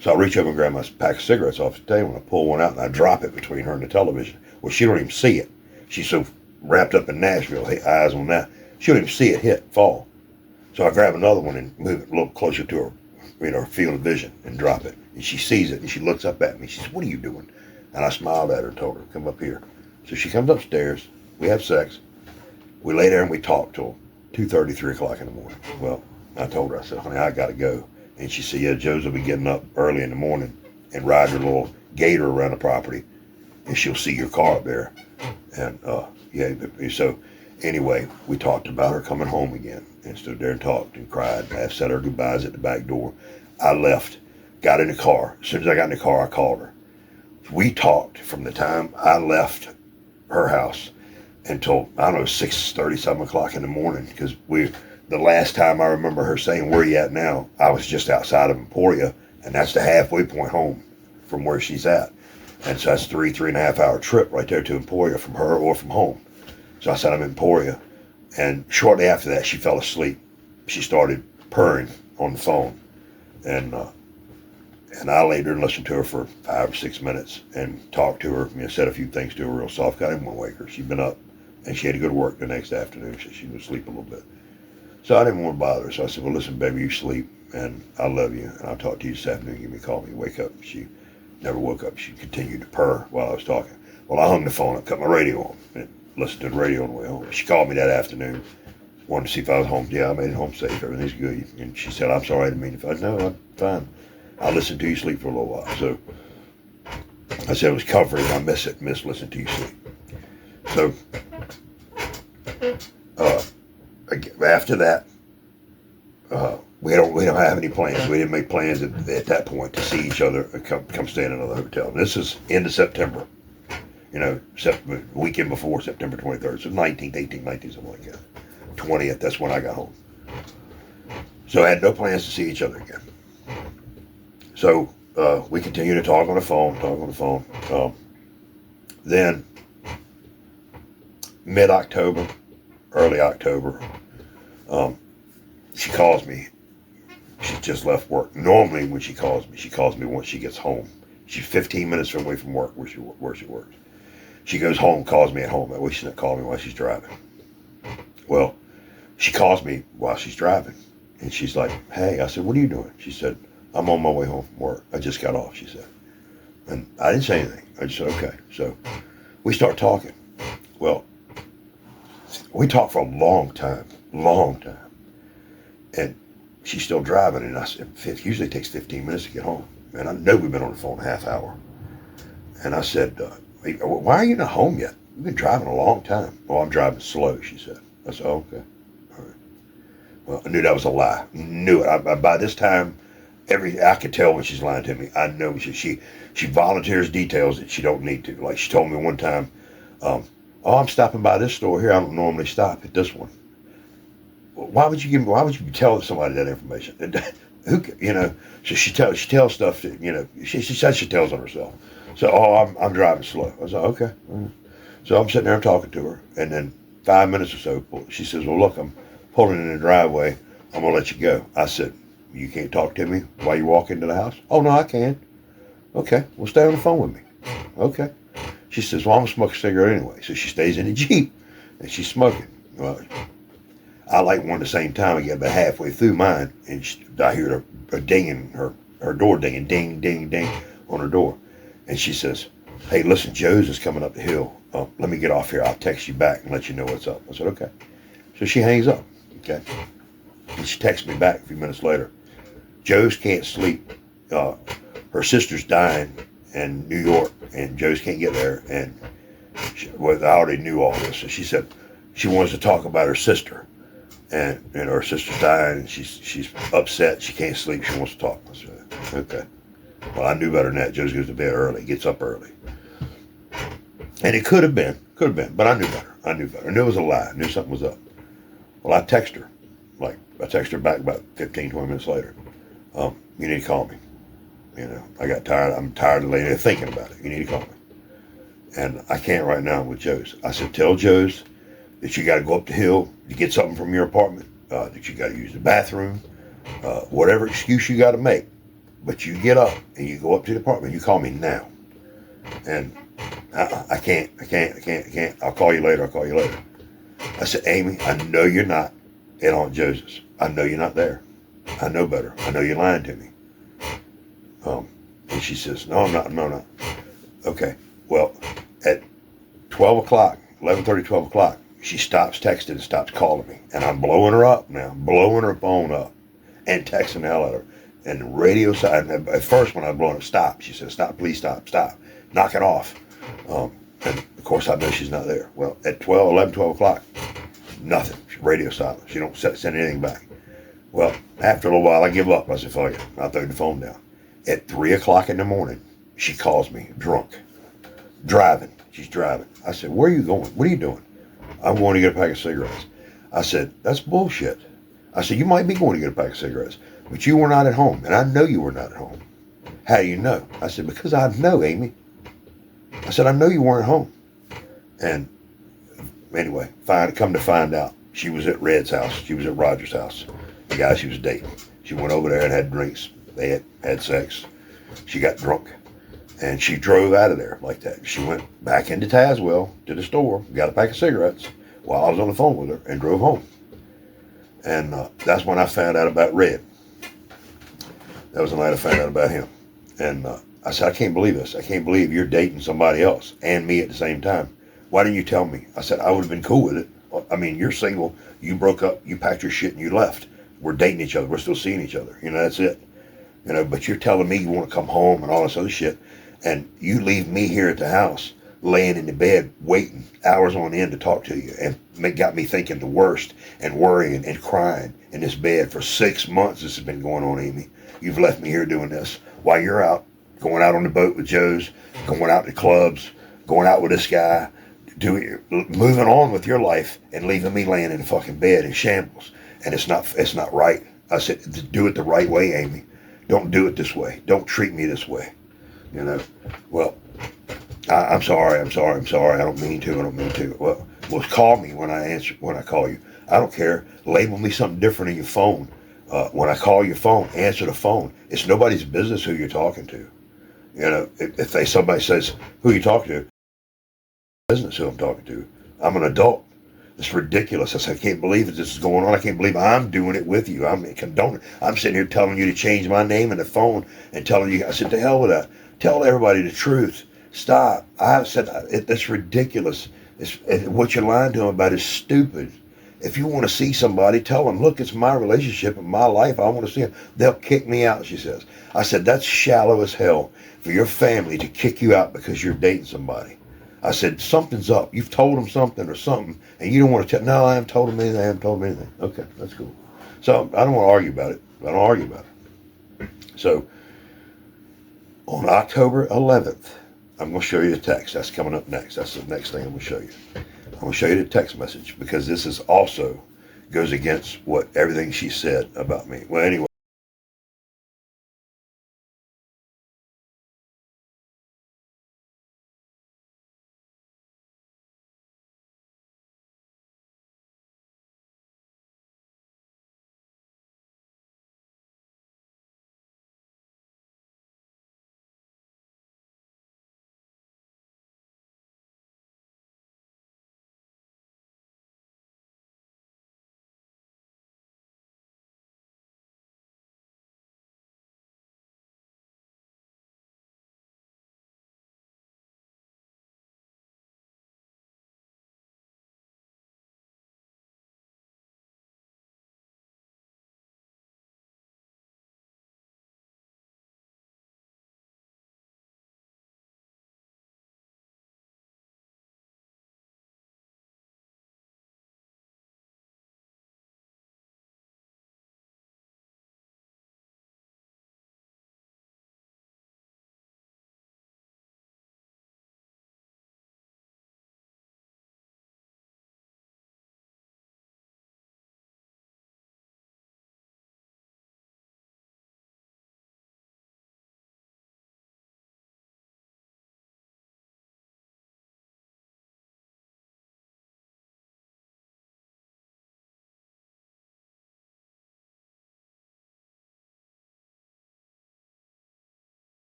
So I reach over and grab my pack of cigarettes off the table, and I pull one out, and I drop it between her and the television. Well, she don't even see it. She's so wrapped up in Nashville, eyes on that. She don't even see it fall. So I grab another one and move it a little closer to her, her field of vision, and drop it. And she sees it, and she looks up at me. She says, what are you doing? And I smiled at her and told her, come up here. So she comes upstairs. We have sex. We lay there and we talk till 2:30, 3 o'clock in the morning. Well, I told her, I said, honey, I got to go. And she said, yeah, Joe's will be getting up early in the morning and ride her little gator around the property, and she'll see your car up there. And, so anyway, we talked about her coming home again and stood there and talked and cried. I said her goodbyes at the back door. I left, got in the car. As soon as I got in the car, I called her. We talked from the time I left her house until, I don't know, 6:30, 7 o'clock in the morning, because the last time I remember her saying, where you at now? I was just outside of Emporia, and that's the halfway point home from where she's at. And so that's 3.5 hour trip right there to Emporia from her or from home. So I said, I'm in Emporia. And shortly after that, she fell asleep. She started purring on the phone. And I laid there and listened to her for 5 or 6 minutes and talked to her, said a few things to her real soft. I didn't want to wake her. She'd been up, and she had to go to work the next afternoon, so she was asleep a little bit. So I didn't want to bother her. So I said, well, listen, baby, you sleep, and I love you, and I'll talk to you this afternoon. Give me a call when you wake up. She never woke up. She continued to purr while I was talking. Well, I hung the phone up, cut my radio on, and listened to the radio on the way home. She called me that afternoon, wanted to see if I was home. Yeah, I made it home safe. Everything's good. And she said, I'm sorry, I didn't mean to. I said, no, I'm fine. I'll listen to you sleep for a little while. So I said it was comforting. I miss listening to you sleep. So after that, we don't have any plans. We didn't make plans at that point to see each other and come stay in another hotel. And this is end of September. Weekend before September 23rd. So 19th, 18th, 19th, something like that. 20th, that's when I got home. So I had no plans to see each other again. So we continued to talk on the phone. Then mid-October, early October, she calls me. She just left work. Normally when she calls me once she gets home. She's 15 minutes away from work where she works. She goes home, calls me at home. I wish she didn't call me while she's driving. Well, she calls me while she's driving. And she's like, hey, I said, what are you doing? She said, I'm on my way home from work. I just got off, she said. And I didn't say anything. I just said, okay. So we start talking. Well, we talked for a long time. And she's still driving. And I said, it usually takes 15 minutes to get home. And I know we've been on the phone a half hour. And I said, why are you not home yet? You've been driving a long time. Oh, I'm driving slow, she said. I said, oh, okay. All right. Well, I knew that was a lie. Knew it. By this time, I could tell when she's lying to me. I know she volunteers details that she don't need to. Like she told me one time, oh, I'm stopping by this store here. I don't normally stop at this one. Well, why would you tell somebody that information? So she tells stuff that, she says she tells on herself. So, I'm driving slow. I said, okay. So I'm sitting there talking to her, and then 5 minutes or so, she says, well, look, I'm pulling in the driveway. I'm going to let you go. I said, you can't talk to me while you walk into the house? Oh, no, I can. Okay, well, stay on the phone with me. Okay. She says, well, I'm going to smoke a cigarette anyway. So she stays in the Jeep, and she's smoking. Well, I like one at the same time. I get about halfway through mine, and I hear her dinging, her door dinging, ding, ding, ding on her door. And she says, hey, listen, Joe's is coming up the hill. Let me get off here. I'll text you back and let you know what's up. I said, okay. So she hangs up, okay? And she texts me back a few minutes later. Joe's can't sleep. Her sister's dying in New York, and Joe's can't get there. And I already knew all this. So she said she wants to talk about her sister. And her sister's dying, and she's upset. She can't sleep. She wants to talk. I said, okay. Well, I knew better than that. Joe goes to bed early, gets up early. And it could have been, but I knew better. I knew it was a lie. I knew something was up. Well, I text her. I text her back about 15, 20 minutes later. You need to call me. I got tired. I'm tired of laying there thinking about it. You need to call me. And I can't right now with Joe's. I said, tell Joe's that you got to go up the hill to get something from your apartment, that you got to use the bathroom, whatever excuse you got to make. But you get up and you go up to the apartment. You call me now. And I can't. I'll call you later. I said, Amy, I know you're not at Aunt Joseph's. I know you're not there. I know better. I know you're lying to me. And she says, no, I'm not. Okay. Well, at 12 o'clock, 11:30, 12 o'clock, she stops texting and stops calling me. And I'm blowing her up now, blowing her phone up and texting the hell out of her. And the radio side, at first when I was blowing up, stop. She said, stop, please stop. Knock it off. And of course I know she's not there. Well, at 12 o'clock, nothing. Radio silent. She don't send anything back. Well, after a little while, I give up. I said, fuck it. I throw the phone down. At 3 o'clock in the morning, she calls me drunk. Driving. She's driving. I said, where are you going? What are you doing? I'm going to get a pack of cigarettes. I said, that's bullshit. I said, you might be going to get a pack of cigarettes, but you were not at home, and I know you were not at home. How do you know? I said, because I know, Amy. I said, I know you weren't home. And anyway, come to find out, she was at Red's house. She was at Roger's house, the guy she was dating. She went over there and had drinks. They had sex. She got drunk, and she drove out of there like that. She went back into Tazewell to the store, got a pack of cigarettes while I was on the phone with her, and drove home. And that's when I found out about Red. That was the night I found out about him. And I said, I can't believe this. I can't believe you're dating somebody else and me at the same time. Why didn't you tell me? I said, I would have been cool with it. I mean, you're single. You broke up. You packed your shit and you left. We're dating each other. We're still seeing each other. That's it. But you're telling me you want to come home and all this other shit. And you leave me here at the house, laying in the bed, waiting hours on end to talk to you. And got me thinking the worst and worrying and crying in this bed for 6 months. This has been going on, Amy. You've left me here doing this while you're out, going out on the boat with Joe's, going out to clubs, going out with this guy, moving on with your life and leaving me laying in the fucking bed in shambles. And it's not right. I said, do it the right way, Amy. Don't do it this way. Don't treat me this way. You know, well, I'm sorry. I don't mean to. Well, call me when I call you. I don't care. Label me something different in your phone. When I call your phone, answer the phone. It's nobody's business who you're talking to. You know, if somebody says, who you talking to? Business who I'm talking to. I'm an adult. It's ridiculous. I said, I can't believe this is going on. I can't believe I'm doing it with you. I'm condoning. I'm sitting here telling you to change my name in the phone and telling you. I said, to hell with that. Tell everybody the truth. Stop. I said, it's ridiculous. What you're lying to them about is stupid. If you want to see somebody, tell them, look, it's my relationship and my life. I want to see them. They'll kick me out, she says. I said, that's shallow as hell for your family to kick you out because you're dating somebody. I said, something's up. You've told them something or something, and you don't want to tell. No, I haven't told them anything. Okay, that's cool. So I don't want to argue about it. So on October 11th, I'm going to show you the text. That's coming up next. That's the next thing I'm going to show you. I'm going to show you the text message because this is also goes against what everything she said about me. Well, anyway.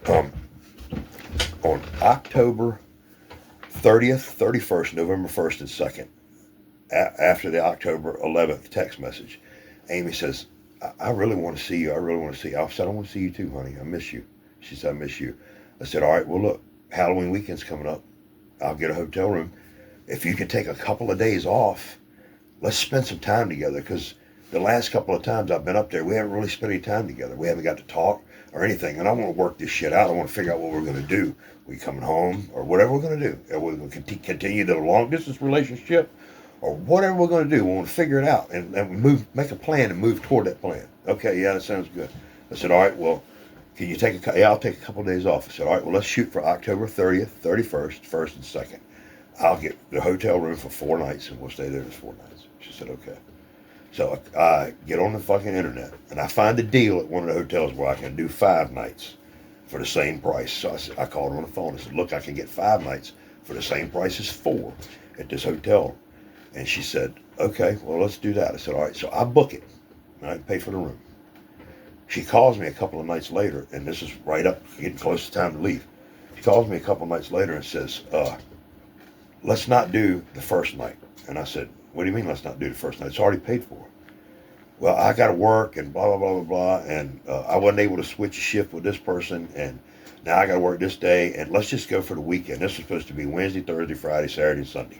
Um, on October 30th, 31st, November 1st, and 2nd, after the October 11th text message, Amy says, I really want to see you. I really want to see you. I said, I want to see you too, honey. I miss you. She said, I miss you. I said, all right, well, look, Halloween weekend's coming up. I'll get a hotel room. If you can take a couple of days off, let's spend some time together because the last couple of times I've been up there, we haven't really spent any time together. We haven't got to talk or anything. And I want to work this shit out. I want to figure out what we're going to do. We coming home or whatever we're going to do. Are we going to continue the long distance relationship or whatever we're going to do? We want to figure it out and make a plan and move toward that plan. Okay, yeah, that sounds good. I said, all right, well, can you yeah, I'll take a couple of days off. I said, all right, well, let's shoot for October 30th, 31st, 1st, and 2nd. I'll get the hotel room for 4 nights and we'll stay there for 4 nights. She said, okay. So I get on the fucking internet and I find a deal at one of the hotels where I can do 5 nights for the same price. So I called her on the phone and said, look, I can get 5 nights for the same price as 4. at this hotel. And she said, okay, well, let's do that. I said, all right. So I book it. All right, pay for the room. She calls me a couple of nights later, and this is right up, getting close to time to leave. She calls me a couple of nights later and says, let's not do the first night. And I said, what do you mean let's not do the first night? It's already paid for. Well, I got to work and blah, blah, blah, blah, blah. And I wasn't able to switch a shift with this person. And now I got to work this day. And let's just go for the weekend. This is supposed to be Wednesday, Thursday, Friday, Saturday, and Sunday.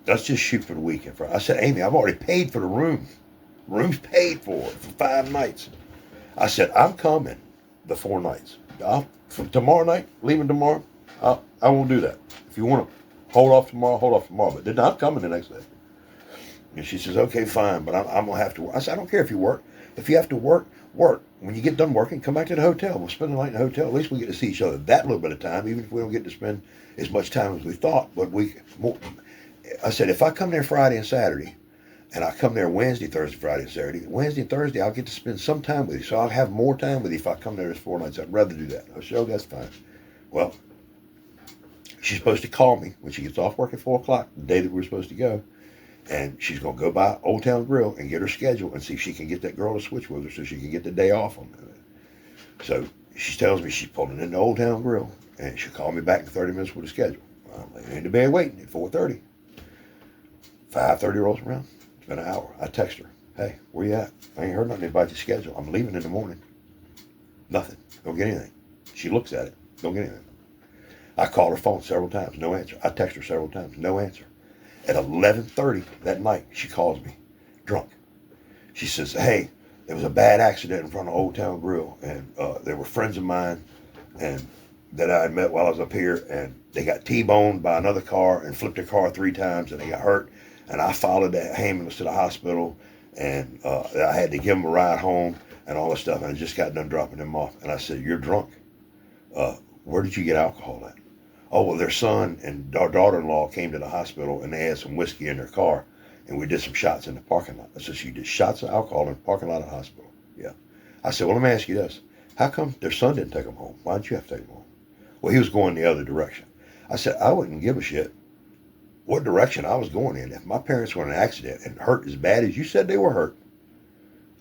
Let's just shoot for the weekend. I said, Amy, I've already paid for the room. Room's paid for 5 nights. I said, I'm coming the 4 nights. From tomorrow night, leaving tomorrow, I won't do that. If you want to hold off tomorrow, hold off tomorrow. But then I'm coming the next day. And she says, okay, fine, but I'm going to have to work. I said, I don't care if you work. If you have to work, work. When you get done working, come back to the hotel. We'll spend the night in the hotel. At least we get to see each other that little bit of time, even if we don't get to spend as much time as we thought. But I said, if I come there Friday and Saturday, and I come there Wednesday, Thursday, Friday, and Saturday, Wednesday and Thursday, I'll get to spend some time with you. So I'll have more time with you if I come there as 4 nights. I'd rather do that. I said, oh, that's fine. Well, she's supposed to call me when she gets off work at 4 o'clock, the day that we're supposed to go. And she's going to go by Old Town Grill and get her schedule and see if she can get that girl to switch with her so she can get the day off on it. So she tells me she's pulling in the Old Town Grill and she'll call me back in 30 minutes with a schedule. I'm laying in the bed waiting at 4:30. 5:30 rolls around. It's been an hour. I text her, hey, where you at? I ain't heard nothing about your schedule. I'm leaving in the morning. Nothing. Don't get anything. She looks at it. Don't get anything. I call her phone several times. No answer. I text her several times. No answer. At 11:30 that night, she calls me, drunk. She says, hey, there was a bad accident in front of Old Town Grill, and there were friends of mine and that I had met while I was up here, and they got T-boned by another car and flipped their car 3 times, and they got hurt. And I followed the ambulance to the hospital, and I had to give them a ride home and all this stuff, and I just got done dropping them off. And I said, you're drunk. Where did you get alcohol at? Oh, well, their son and daughter-in-law came to the hospital, and they had some whiskey in their car, and we did some shots in the parking lot. I said, so you did shots of alcohol in the parking lot of the hospital? Yeah. I said, well, let me ask you this. How come their son didn't take them home? Why didn't you have to take them home? Well, he was going the other direction. I said, I wouldn't give a shit what direction I was going in. If my parents were in an accident and hurt as bad as you said they were hurt,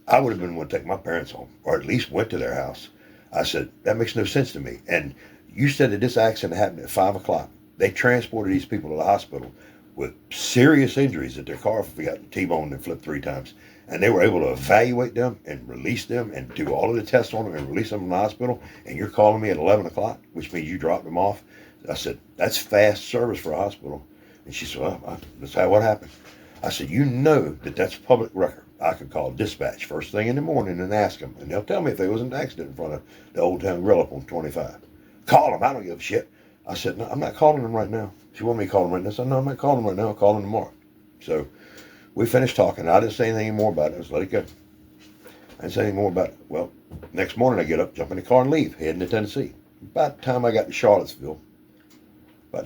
I would have been one to take my parents home, or at least went to their house. I said, that makes no sense to me. And you said that this accident happened at 5 o'clock. They transported these people to the hospital with serious injuries that their car got T-boned and flipped 3 times. And they were able to evaluate them and release them and do all of the tests on them and release them from the hospital. And you're calling me at 11 o'clock, which means you dropped them off. I said, that's fast service for a hospital. And she said, well, that's what happened. I said, you know that that's public record. I could call dispatch first thing in the morning and ask them. And they'll tell me if there was an accident in front of the Old Town Grill up on 25. Call them. I don't give a shit. I said, no, I'm not calling them right now. She wanted me to call them right now. I said, no, I'm not calling them right now. I'll call them tomorrow. So we finished talking. I didn't say anything more about it. I just let it go. I didn't say anything more about it. Well, next morning I get up, jump in the car and leave, heading to Tennessee. About the time I got to Charlottesville, I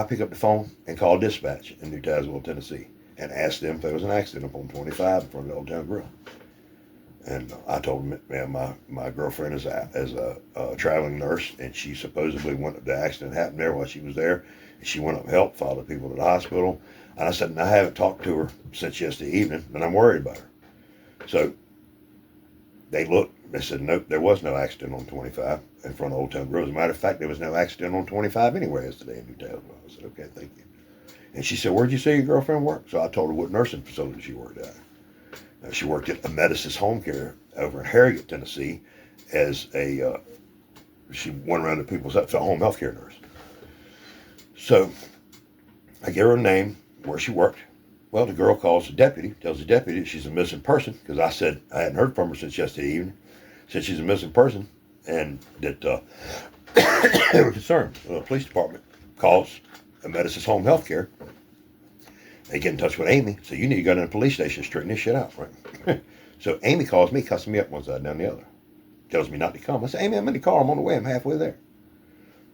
pick up the phone and call dispatch in New Tazewell, Tennessee, and ask them if there was an accident up on 25 in front of the Old Town Grill. And I told them, man, my girlfriend is a traveling nurse, and she supposedly the accident happened there while she was there, and she went up and helped, followed people to the hospital. And I said, and I haven't talked to her since yesterday evening, and I'm worried about her. So they looked, they said, nope, there was no accident on 25 in front of Old Town Grill. As a matter of fact, there was no accident on 25 anywhere yesterday in New Tazewell. I said, okay, thank you. And she said, where'd you say your girlfriend worked? So I told her what nursing facility she worked at. She worked at Amedisys Home Care over in Harrogate, Tennessee, as she went around to people's home health care nurse. So I gave her a name, where she worked. Well, the girl calls the deputy, tells the deputy she's a missing person, because I said I hadn't heard from her since yesterday evening. Said she's a missing person, and that they were concerned. The police department calls Amedisys Home Health Care. They get in touch with Amy, so you need to go to the police station and straighten this shit out, right? So Amy calls me, cussing me up one side and down the other. Tells me not to come. I said, Amy, I'm in the car. I'm on the way. I'm halfway there.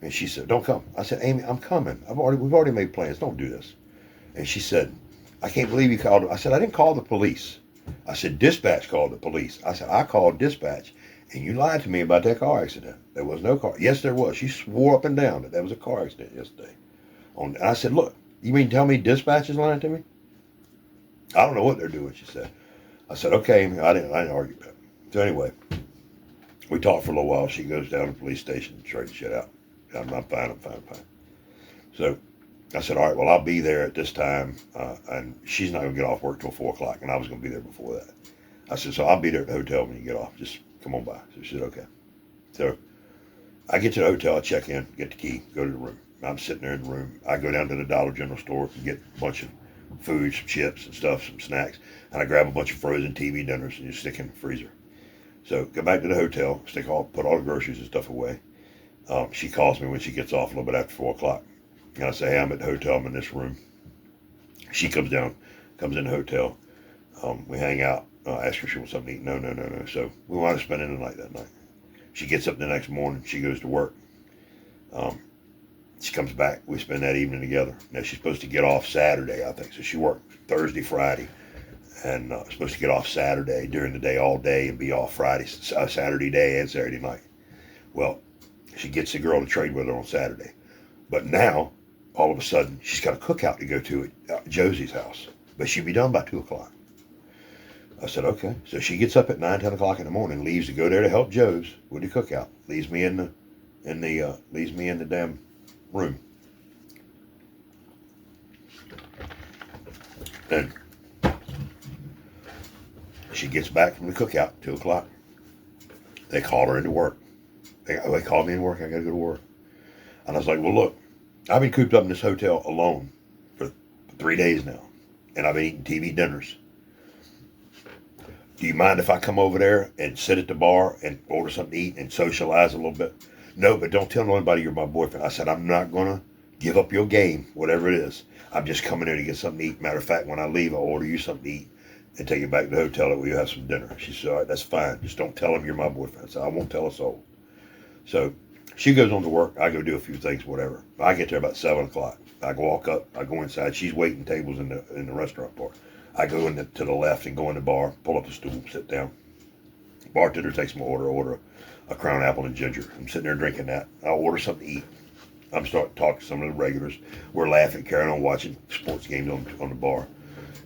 And she said, don't come. I said, Amy, I'm coming. We've already made plans. Don't do this. And she said, I can't believe you called. I said, I didn't call the police. I said, dispatch called the police. I said, I called dispatch, and you lied to me about that car accident. There was no car. Yes, there was. She swore up and down that there was a car accident yesterday. And I said, look, You mean tell me dispatch is lying to me? I don't know what they're doing, she said. I said, okay, Amy. I didn't argue about it. So anyway, we talked for a little while. She goes down to the police station and straightens shit out. I'm fine. So I said, all right, well, I'll be there at this time. And she's not going to get off work till 4 o'clock. And I was going to be there before that. I said, so I'll be there at the hotel when you get off. Just come on by. So she said, okay. So I get to the hotel. I check in, get the key, go to the room. I'm sitting there in the room. I go down to the Dollar General store and get a bunch of food, some chips and stuff, some snacks. And I grab a bunch of frozen TV dinners and just stick in the freezer. So go back to the hotel, put all the groceries and stuff away. She calls me when she gets off a little bit after 4 o'clock. And I say, hey, I'm at the hotel. I'm in this room. She comes in the hotel. We hang out. I ask her if she wants something to eat. No. So we wind up spending the night that night. She gets up the next morning. She goes to work. She comes back. We spend that evening together. Now, she's supposed to get off Saturday, I think. So she worked Thursday, Friday. And supposed to get off Saturday during the day all day and be off Friday, Saturday day and Saturday night. Well, she gets the girl to trade with her on Saturday. But now, all of a sudden, she's got a cookout to go to at Josie's house. But she'll be done by 2 o'clock. I said, okay. So she gets up at 9, 10 o'clock in the morning, leaves to go there to help Joe's with the cookout. Leaves me in the damn room. And she gets back from the cookout, 2 o'clock. They call her into work. They called me in work. I got to go to work. And I was like, well, look, I've been cooped up in this hotel alone for 3 days now. And I've been eating TV dinners. Do you mind if I come over there and sit at the bar and order something to eat and socialize a little bit? No, but don't tell nobody you're my boyfriend. I said, I'm not going to give up your game, whatever it is. I'm just coming there to get something to eat. Matter of fact, when I leave, I'll order you something to eat and take it back to the hotel and we'll have some dinner. She said, all right, that's fine. Just don't tell them you're my boyfriend. I said, I won't tell a soul. So she goes on to work. I go do a few things, whatever. I get there about 7 o'clock. I walk up. I go inside. She's waiting tables in the restaurant bar. I go to the left and go in the bar, pull up a stool, sit down. Bartender takes my order a Crown Apple and ginger. I'm sitting there drinking that. I'll order something to eat. I'm starting to talk to some of the regulars. We're laughing, carrying on, watching sports games on the bar.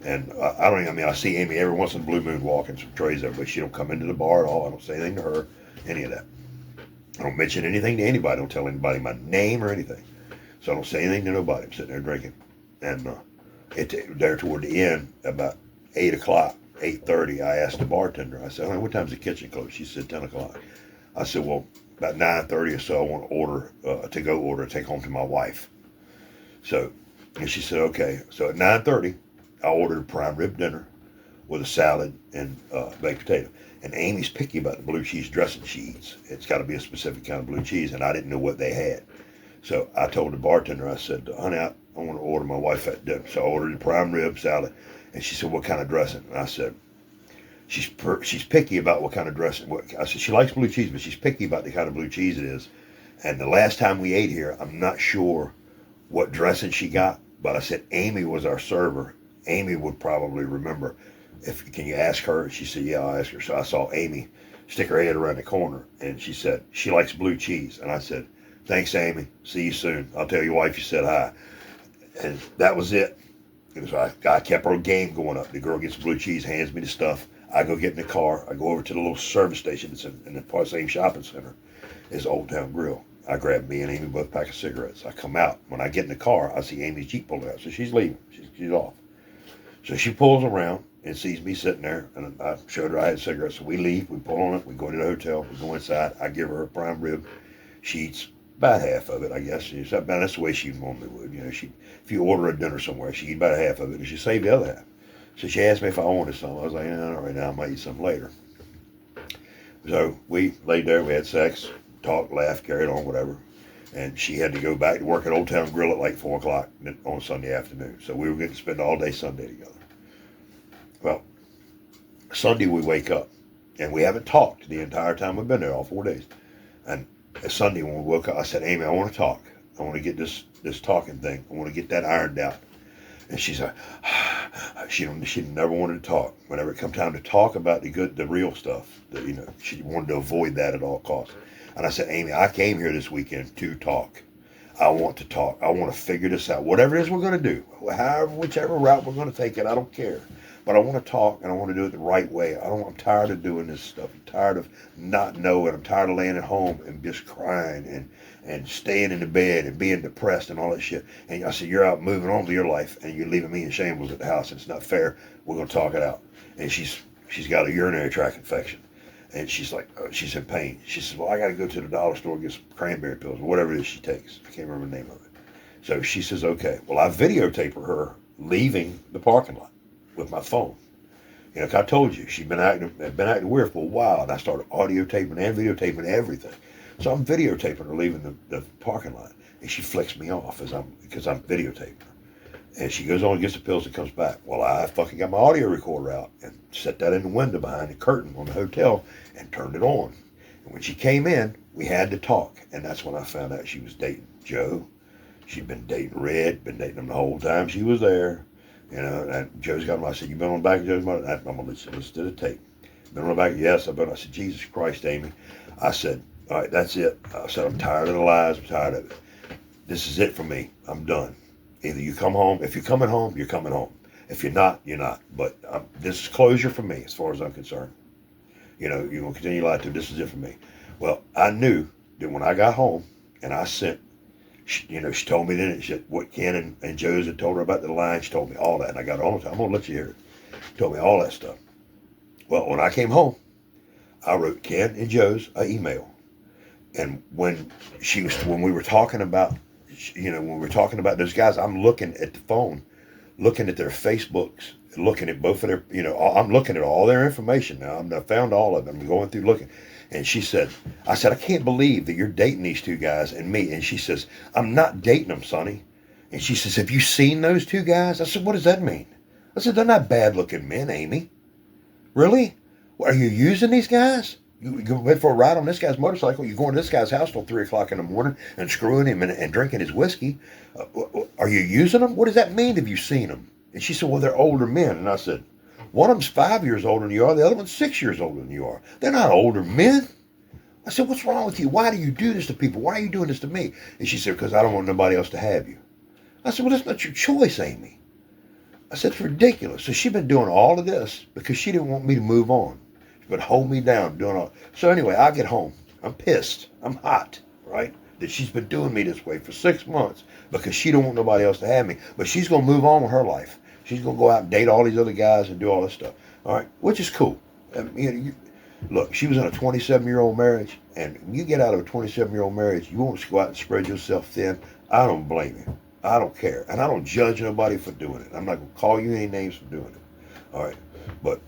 And I see Amy every once in a blue moon walking some trays over, but she don't come into the bar at all. I don't say anything to her, any of that. I don't mention anything to anybody. I don't tell anybody my name or anything. So I don't say anything to nobody. I'm sitting there drinking. And there toward the end, about 8 o'clock, 8:30, I asked the bartender, I said, honey, what time's the kitchen close? She said 10 o'clock. I said, well, about 9:30 or so, I want to order, to-go order, take home to my wife. So, and she said, okay. So at 9:30, I ordered a prime rib dinner with a salad and baked potato. And Amy's picky about the blue cheese dressing she eats. It's got to be a specific kind of blue cheese, and I didn't know what they had. So I told the bartender, I said, honey, I want to order my wife that dinner. So I ordered the prime rib salad, and she said, what kind of dressing? And I said, she's picky about what kind of dressing. I said, she likes blue cheese, but she's picky about the kind of blue cheese it is. And the last time we ate here, I'm not sure what dressing she got, but I said, Amy was our server. Amy would probably remember. Can you ask her? She said, yeah, I'll ask her. So I saw Amy stick her head around the corner, and she said, she likes blue cheese. And I said, thanks, Amy. See you soon. I'll tell your wife you said hi. And that was it. So I kept our game going up. The girl gets blue cheese, hands me the stuff. I go get in the car. I go over to the little service station that's in the same shopping center as Old Town Grill. I grab me and Amy both a pack of cigarettes. I come out. When I get in the car, I see Amy's Jeep pulled out. So she's leaving. She's off. So she pulls around and sees me sitting there, and I showed her I had cigarettes. So we leave. We pull on it. We go to the hotel. We go inside. I give her a prime rib. She eats about half of it, I guess. That's the way she normally would. You know, if you order a dinner somewhere, she eat about half of it, and she saved the other half. So she asked me if I wanted some. I was like, no, not right now. I might eat some later. So we laid there. We had sex, talked, laughed, carried on, whatever. And she had to go back to work at Old Town Grill at like 4 o'clock on Sunday afternoon. So we were going to spend all day Sunday together. Well, Sunday we wake up, and we haven't talked the entire time we've been there, all 4 days. And Sunday when we woke up, I said, Amy, I want to talk. I want to get this talking thing. I want to get that ironed out. And she's like, she never wanted to talk. Whenever it come time to talk about the real stuff, she wanted to avoid that at all costs. And I said, Amy, I came here this weekend to talk. I want to talk. I want to figure this out. Whatever it is we're going to do, whichever route we're going to take it, I don't care. But I want to talk, and I want to do it the right way. I'm tired of doing this stuff. I'm tired of not knowing. I'm tired of laying at home and just crying and staying in the bed and being depressed and all that shit. And I said, you're out moving on with your life, and you're leaving me in shambles at the house, and it's not fair. We're going to talk it out. And she's got a urinary tract infection. And she's like, she's in pain. She says, well, I got to go to the dollar store and get some cranberry pills, or whatever it is she takes. I can't remember the name of it. So she says, okay. Well, I videotape her leaving the parking lot with my phone. You know, 'cause I told you, she'd been acting weird for a while, and I started audio taping and videotaping everything. So I'm videotaping her leaving the parking lot, and she flicks me off because I'm videotaping her. And she goes on and gets the pills and comes back. Well, I fucking got my audio recorder out and set that in the window behind the curtain on the hotel and turned it on. And when she came in, we had to talk. And that's when I found out she was dating Joe. She'd been dating Red, been dating him the whole time she was there. You know, and Joe's got him. I said, you been on the back of Joe's mother? I'm going to listen to the tape. Been on the back? Yes, I've been. I said, Jesus Christ, Amy. I said, all right, that's it. I said, I'm tired of the lies. I'm tired of it. This is it for me. I'm done. Either you come home. If you're coming home, you're coming home. If you're not, you're not. But this is closure for me as far as I'm concerned. You know, you're going to continue to lie to me. This is it for me. Well, I knew that when I got home and I sent, she told me then, she said what Ken and Joe's had told her about the line. She told me all that. And I got it all the time. I'm going to let you hear it. She told me all that stuff. Well, when I came home, I wrote Ken and Joe's an email. And when we were talking about, when we're talking about those guys, I'm looking at the phone, looking at their Facebooks, looking at both of their, I'm looking at all their information now. I found all of them. I'm going through looking. And I said, I can't believe that you're dating these two guys and me. And she says, I'm not dating them, Sonny. And she says, have you seen those two guys? I said, what does that mean? I said, they're not bad looking men, Amy. Really? Are you using these guys? You went for a ride on this guy's motorcycle. You're going to this guy's house till 3 o'clock in the morning and screwing him and drinking his whiskey. Are you using them? What does that mean? Have you seen them? And she said, well, they're older men. And I said, one of them's 5 years older than you are. The other one's 6 years older than you are. They're not older men. I said, what's wrong with you? Why do you do this to people? Why are you doing this to me? And she said, because I don't want nobody else to have you. I said, well, that's not your choice, Amy. I said, it's ridiculous. So she's been doing all of this because she didn't want me to move on. But hold me down, doing all. So anyway, I get home. I'm pissed. I'm hot, right? That she's been doing me this way for 6 months because she don't want nobody else to have me. But she's going to move on with her life. She's going to go out and date all these other guys and do all this stuff. All right, which is cool. Look, she was in a 27-year-old marriage, and when you get out of a 27-year-old marriage, you want to go out and spread yourself thin. I don't blame you. I don't care. And I don't judge nobody for doing it. I'm not going to call you any names for doing it. All right, but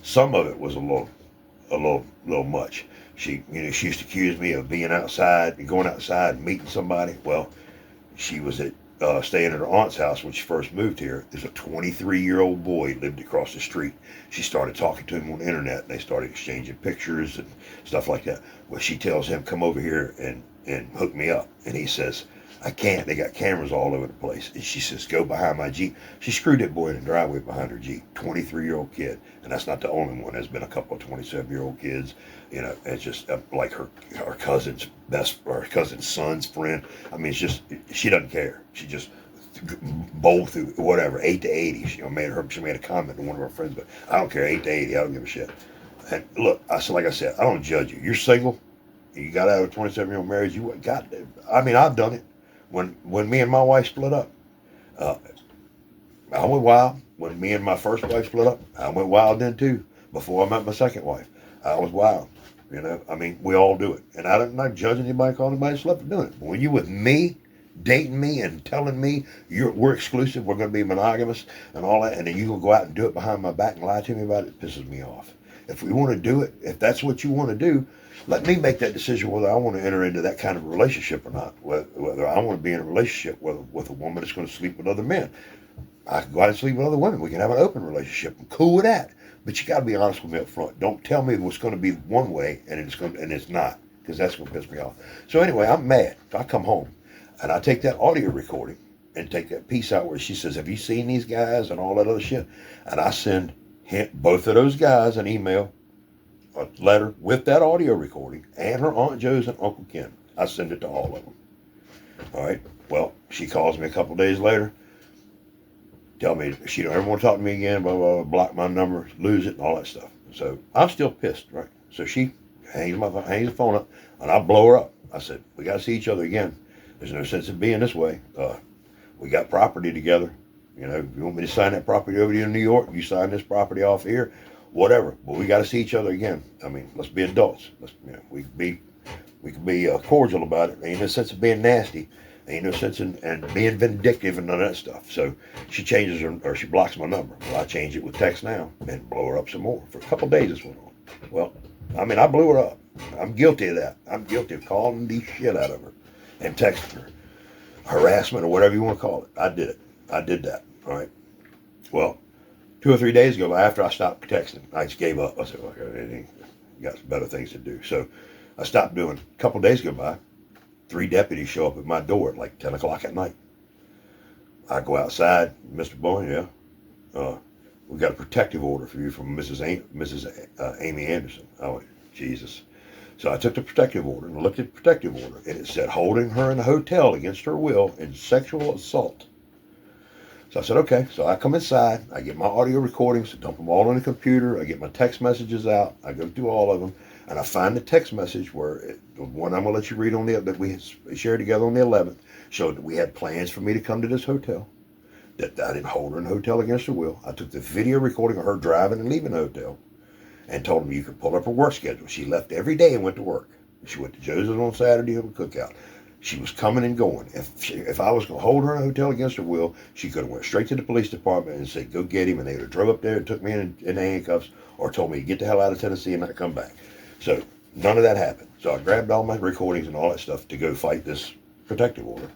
some of it was a little much. She used to accuse me of being outside and going outside and meeting somebody. Well, she was staying at her aunt's house when she first moved here. There's a 23-year-old boy lived across the street. She started talking to him on the internet, and they started exchanging pictures and stuff like that. Well, she tells him, come over here and hook me up. And he says, I can't. They got cameras all over the place. And she says, go behind my Jeep. She screwed that boy in the driveway behind her Jeep. 23-year-old kid. And that's not the only one. There's been a couple of 27-year-old kids. It's just like her cousin's cousin's son's friend. I mean, it's just, she doesn't care. She just bowled through whatever, 8 to 80. She made a comment to one of her friends, but I don't care, 8 to 80. I don't give a shit. And look, like I said, I don't judge you. You're single. You got out of a 27-year-old marriage. I've done it. When me and my wife split up, I went wild. When me and my first wife split up, I went wild then too. Before I met my second wife, I was wild. We all do it. And I'm not judging anybody, calling anybody slut for doing it. But when you're with me, dating me and telling me we're exclusive, we're going to be monogamous and all that, and then you're going to go out and do it behind my back and lie to me about it, it pisses me off. If we want to do it, if that's what you want to do, let me make that decision whether I want to enter into that kind of relationship or not. Whether I want to be in a relationship with a woman that's going to sleep with other men. I can go out and sleep with other women. We can have an open relationship. I'm cool with that. But you got to be honest with me up front. Don't tell me what's going to be one way and it's not, because that's going to piss me off. So anyway, I'm mad. I come home and I take that audio recording and take that piece out where she says, have you seen these guys and all that other shit? And I send both of those guys an email, a letter with that audio recording and her Aunt Joe's and Uncle Ken. I send it to all of them. All right. Well, she calls me a couple days later, tell me she don't ever want to talk to me again, blah, blah, blah, block my number, lose it, and all that stuff. So I'm still pissed, right? So she hangs the phone up, and I blow her up. I said, we got to see each other again. There's no sense in being this way. We got property together. You know, if you want me to sign that property over to you in New York, you sign this property off here, whatever. But we got to see each other again. I mean, let's be adults. We can be cordial about it. Ain't no sense of being nasty. Ain't no sense in being vindictive and none of that stuff. So she changes her, or she blocks my number. Well, I change it with text now and blow her up some more. For a couple of days this went on. Well, I mean, I blew her up. I'm guilty of that. I'm guilty of calling the shit out of her and texting her. Harassment or whatever you want to call it. I did it. I did that. All right. Well, 2 or 3 days ago, after I stopped texting, I just gave up. I said, well, you got better things to do. So I stopped doing. A couple of days go by. 3 deputies show up at my door at like 10 o'clock at night. I go outside. Mr. Bowen, yeah. We got a protective order for you from Mrs. Amy Anderson. I went, Jesus. So I took the protective order and looked at the protective order, and it said holding her in a hotel against her will and sexual assault. So I said, okay. So I come inside. I get my audio recordings, dump them all on the computer. I get my text messages out. I go through all of them. And I find the text message where the one I'm going to let you read on that we shared together on the 11th showed that we had plans for me to come to this hotel, that I didn't hold her in the hotel against her will. I took the video recording of her driving and leaving the hotel and told them you could pull up her work schedule. She left every day and went to work. She went to Joseph's on Saturday on the cookout. She was coming and going. If I was going to hold her in a hotel against her will, she could have went straight to the police department and said, go get him, and they would have drove up there and took me in handcuffs or told me to get the hell out of Tennessee and not come back. So none of that happened. So I grabbed all my recordings and all that stuff to go fight this protective order.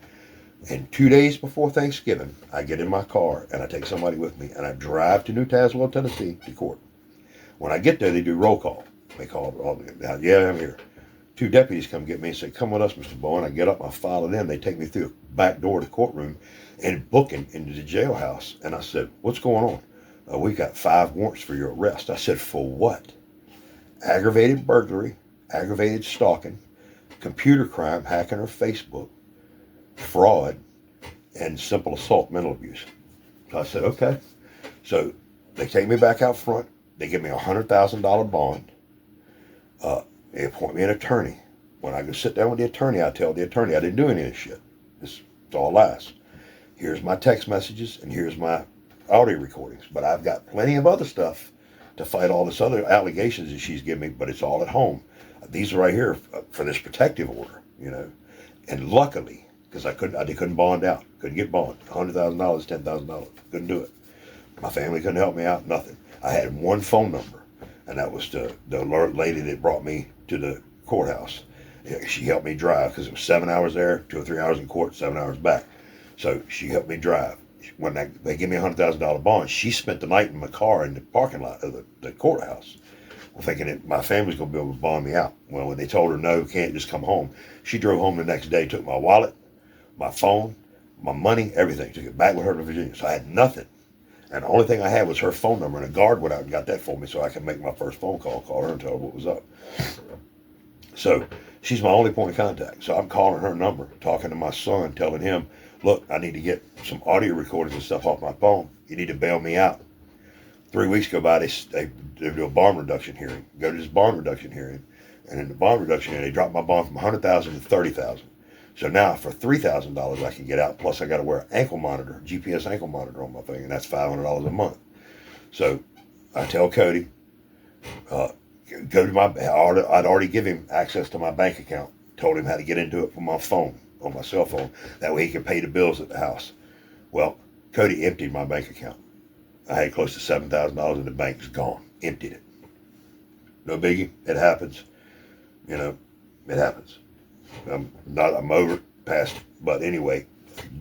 And 2 days before Thanksgiving, I get in my car and I take somebody with me and I drive to New Tazewell, Tennessee to court. When I get there, they do roll call. They call all the, yeah, I'm here. 2 deputies come get me and say, come with us, Mr. Bowen. I get up, I follow them. They take me through a back door to the courtroom and booking into the jailhouse. And I said, what's going on? We've got 5 warrants for your arrest. I said, for what? Aggravated burglary, aggravated stalking, computer crime, hacking her Facebook, fraud, and simple assault, mental abuse. So I said, okay. So they take me back out front. They give me a $100,000 bond. They appoint me an attorney. When I go sit down with the attorney, I tell the attorney I didn't do any of this shit. It's all lies. Here's my text messages and here's my audio recordings. But I've got plenty of other stuff to fight all this other allegations that she's giving me, but it's all at home. These are right here for this protective order, you know. And luckily, because I couldn't bond out, couldn't get bond. $100,000, $10,000, couldn't do it. My family couldn't help me out, nothing. I had one phone number, and that was the lady that brought me to the courthouse. She helped me drive because it was 7 hours there, 2 or 3 hours in court, 7 hours back. So she helped me drive. When they gave me a $100,000 bond, she spent the night in my car in the parking lot of the courthouse, thinking that my family's going to be able to bond me out. Well, when they told her, no, can't just come home, she drove home the next day, took my wallet, my phone, my money, everything, took it back with her to Virginia. So I had nothing. And the only thing I had was her phone number, and a guard went out and got that for me so I could make my first phone call her and tell her what was up. So she's my only point of contact. So I'm calling her number, talking to my son, telling him, look, I need to get some audio recordings and stuff off my phone. You need to bail me out. 3 weeks go by, they do a bond reduction hearing. Go to this bond reduction hearing, and in the bond reduction hearing, they drop my bond from $100,000 to $30,000. So now for $3,000 I can get out, plus I got to wear an ankle monitor, GPS ankle monitor on my thing, and that's $500 a month. So I tell Cody, go to I'd already given him access to my bank account, told him how to get into it from my phone, on my cell phone. That way he could pay the bills at the house. Well, Cody emptied my bank account. I had close to $7,000 in the bank. It's gone. Emptied it. No biggie. It happens. You know, it happens. I'm over it, past it. But anyway,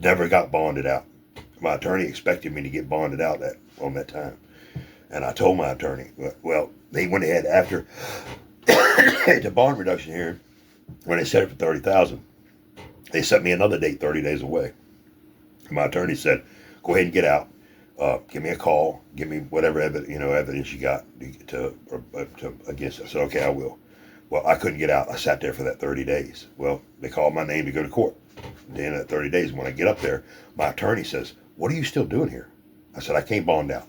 never got bonded out. My attorney expected me to get bonded out on that time. And I told my attorney, well, they went ahead after the bond reduction hearing, when they set it for $30,000, they set me another date 30 days away. My attorney said, go ahead and get out. Give me a call. Give me whatever evidence you got to against it. I said, okay, I will. Well, I couldn't get out. I sat there for that 30 days. Well, they called my name to go to court. At the end of that 30 days, when I get up there, my attorney says, "What are you still doing here?" I said, "I can't bond out."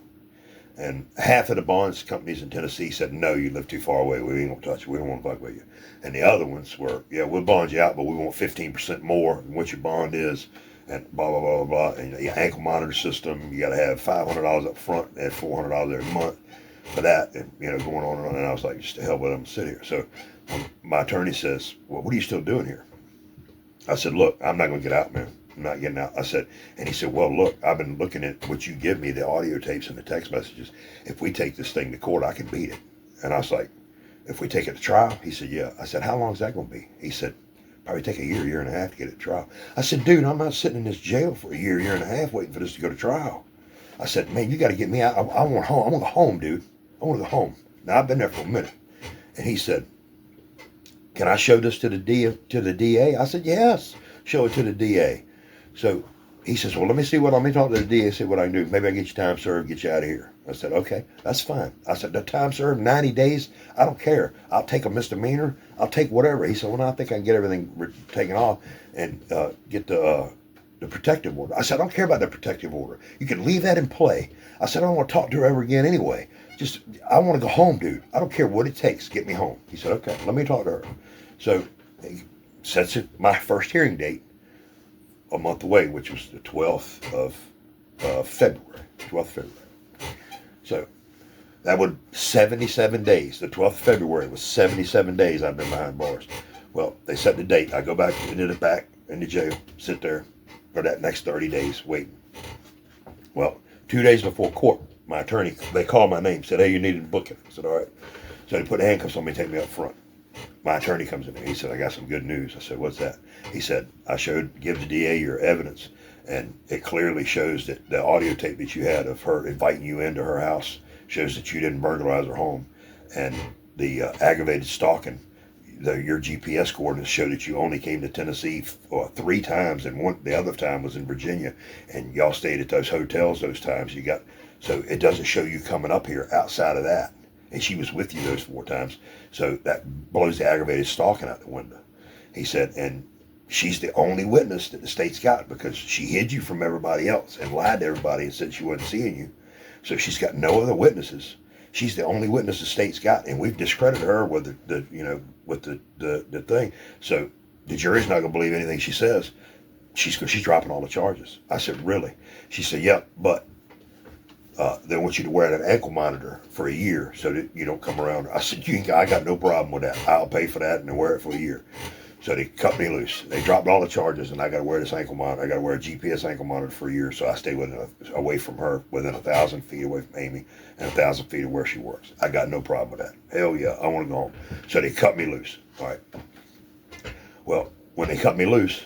And half of the bonds companies in Tennessee said, "No, you live too far away. We ain't gonna touch you. We don't want to fuck with you." And the other ones were, "Yeah, we'll bond you out, but we want 15% more than what your bond is." And blah blah blah blah blah. And your ankle monitor system, you got to have $500 up front and $400 every month for that, and going on and on. And I was like, just to hell with them, sit here. So when my attorney says, "Well, what are you still doing here?" I said, "Look, I'm not gonna get out, man. I'm not getting out." I said, and he said, "Well, look, I've been looking at what you give me, the audio tapes and the text messages. If we take this thing to court, I can beat it." And I was like, "If we take it to trial?" He said, "Yeah." I said, "How long is that going to be?" He said, "Probably take a year and a half to get it to trial." I said, "Dude, I'm not sitting in this jail for a year and a half waiting for this to go to trial." I said, "Man, you got to get me out. I want home. I want to go home, dude. I want to go home." Now, I've been there for a minute. And he said, "Can I show this to the DA? I said, "Yes, show it to the DA." So he says, "Well, let me talk to the DA, see what I can do. Maybe I can get you time served, get you out of here." I said, "Okay, that's fine." I said, "The time served, 90 days, I don't care. I'll take a misdemeanor. I'll take whatever." He said, "Well, no, I think I can get everything taken off and get the protective order." I said, "I don't care about the protective order. You can leave that in play." I said, "I don't want to talk to her ever again anyway. I want to go home, dude. I don't care what it takes. Get me home." He said, "Okay, let me talk to her." So he sets my first hearing date a month away, which was the 12th of February. 12th of February. So that would 77 days. The 12th of February was 77 days I've been behind bars. Well, they set the date. I go back into the back into jail, sit there for that next 30 days waiting. Well, 2 days before court, my attorney, they called my name, said, "Hey, you need to book it." I said, "All right." So they put handcuffs on me, take me up front. My attorney comes in. He said, "I got some good news." I said, "What's that?" He said, "Give the DA your evidence, and it clearly shows that the audio tape that you had of her inviting you into her house shows that you didn't burglarize her home, and the aggravated stalking, your GPS coordinates show that you only came to Tennessee 3 times, and the other time was in Virginia, and y'all stayed at those hotels those times. So it doesn't show you coming up here outside of that. And she was with you those 4 times. So that blows the aggravated stalking out the window." He said, "And she's the only witness that the state's got because she hid you from everybody else and lied to everybody and said she wasn't seeing you. So she's got no other witnesses. She's the only witness the state's got, and we've discredited her with the thing. So the jury's not going to believe anything she says. She's dropping all the charges." I said, "Really?" She said, "Yep, but they want you to wear an ankle monitor for a year so that you don't come around." I said, "I got no problem with that. I'll pay for that and wear it for a year." So they cut me loose. They dropped all the charges, and I got to wear this ankle monitor. I got to wear a GPS ankle monitor for a year, so I stay away from her, within 1,000 feet away from Amy and 1,000 feet of where she works. I got no problem with that. Hell yeah, I want to go home. So they cut me loose. All right. Well, when they cut me loose,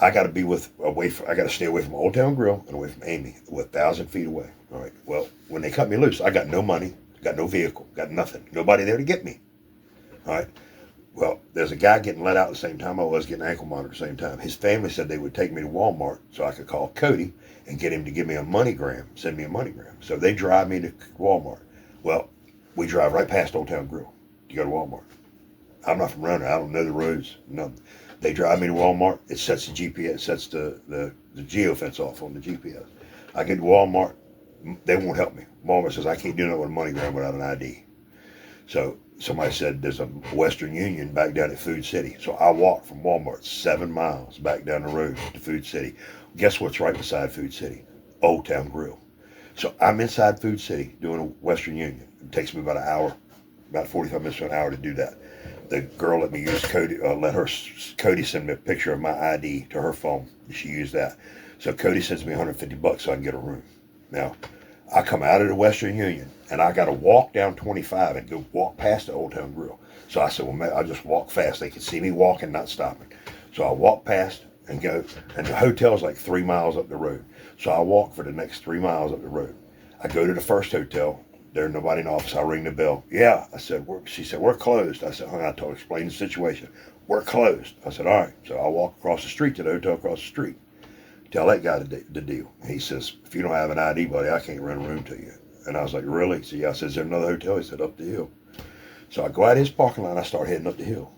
I got to stay away from Old Town Grill and away from Amy, 1,000 feet away. All right. Well, when they cut me loose, I got no money, got no vehicle, got nothing, nobody there to get me. All right. Well, there's a guy getting let out at the same time I was getting an ankle monitor at the same time. His family said they would take me to Walmart so I could call Cody and get him to give me a MoneyGram, send me a MoneyGram. So they drive me to Walmart. Well, we drive right past Old Town Grill to go to Walmart. I'm not from around there. I don't know the roads. Nothing. They drive me to Walmart. It sets the GPS, sets the geofence off on the GPS. I get to Walmart. They won't help me. Walmart says I can't do nothing with a MoneyGram without an ID. So somebody said there's a Western Union back down at Food City. So I walked from Walmart 7 miles back down the road to Food City. Guess what's right beside Food City? Old Town Grill. So I'm inside Food City doing a Western Union. It takes me about an hour, about 45 minutes to an hour to do that. The girl let me use Cody send me a picture of my ID to her phone. She used that. So Cody sends me $150 so I can get a room. Now, I come out of the Western Union, and I got to walk down 25 and go walk past the Old Town Grill. So I said, well, I'll just walk fast. They can see me walking, not stopping. So I walk past and go, and the hotel's like 3 miles up the road. So I walk for the next 3 miles up the road. I go to the first hotel. There's nobody in the office. I ring the bell. "Yeah." I said, she said, "We're closed." I said, I told her, explain the situation. "We're closed." I said, "All right." So I walk across the street to the hotel across the street. Tell that guy the deal. He says, "If you don't have an ID, buddy, I can't rent a room to you." And I was like, "Really?" He said, "Yeah." I said, "Is there another hotel?" He said, "Up the hill." So I go out of his parking lot and I start heading up the hill.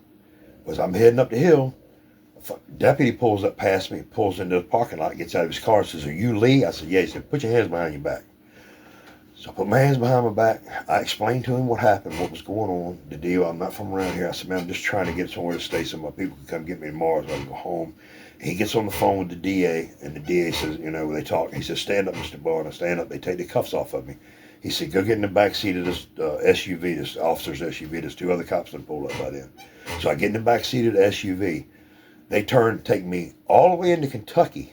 As I'm heading up the hill, Deputy pulls up past me, pulls into the parking lot, gets out of his car, says, "Are you Lee?" I said, "Yeah." He said, "Put your hands behind your back." So I put my hands behind my back. I explained to him what happened, what was going on, the deal. I'm not from around here. I said, "Man, I'm just trying to get somewhere to stay so my people can come get me tomorrow so I can go home." And he gets on the phone with the DA, and the DA says, they talk. He says, "Stand up, Mr. Barr." And I stand up. They take the cuffs off of me. He said, "Go get in the back seat of this SUV, this officer's SUV. There's 2 other cops that pulled up by then." So I get in the back seat of the SUV. They take me all the way into Kentucky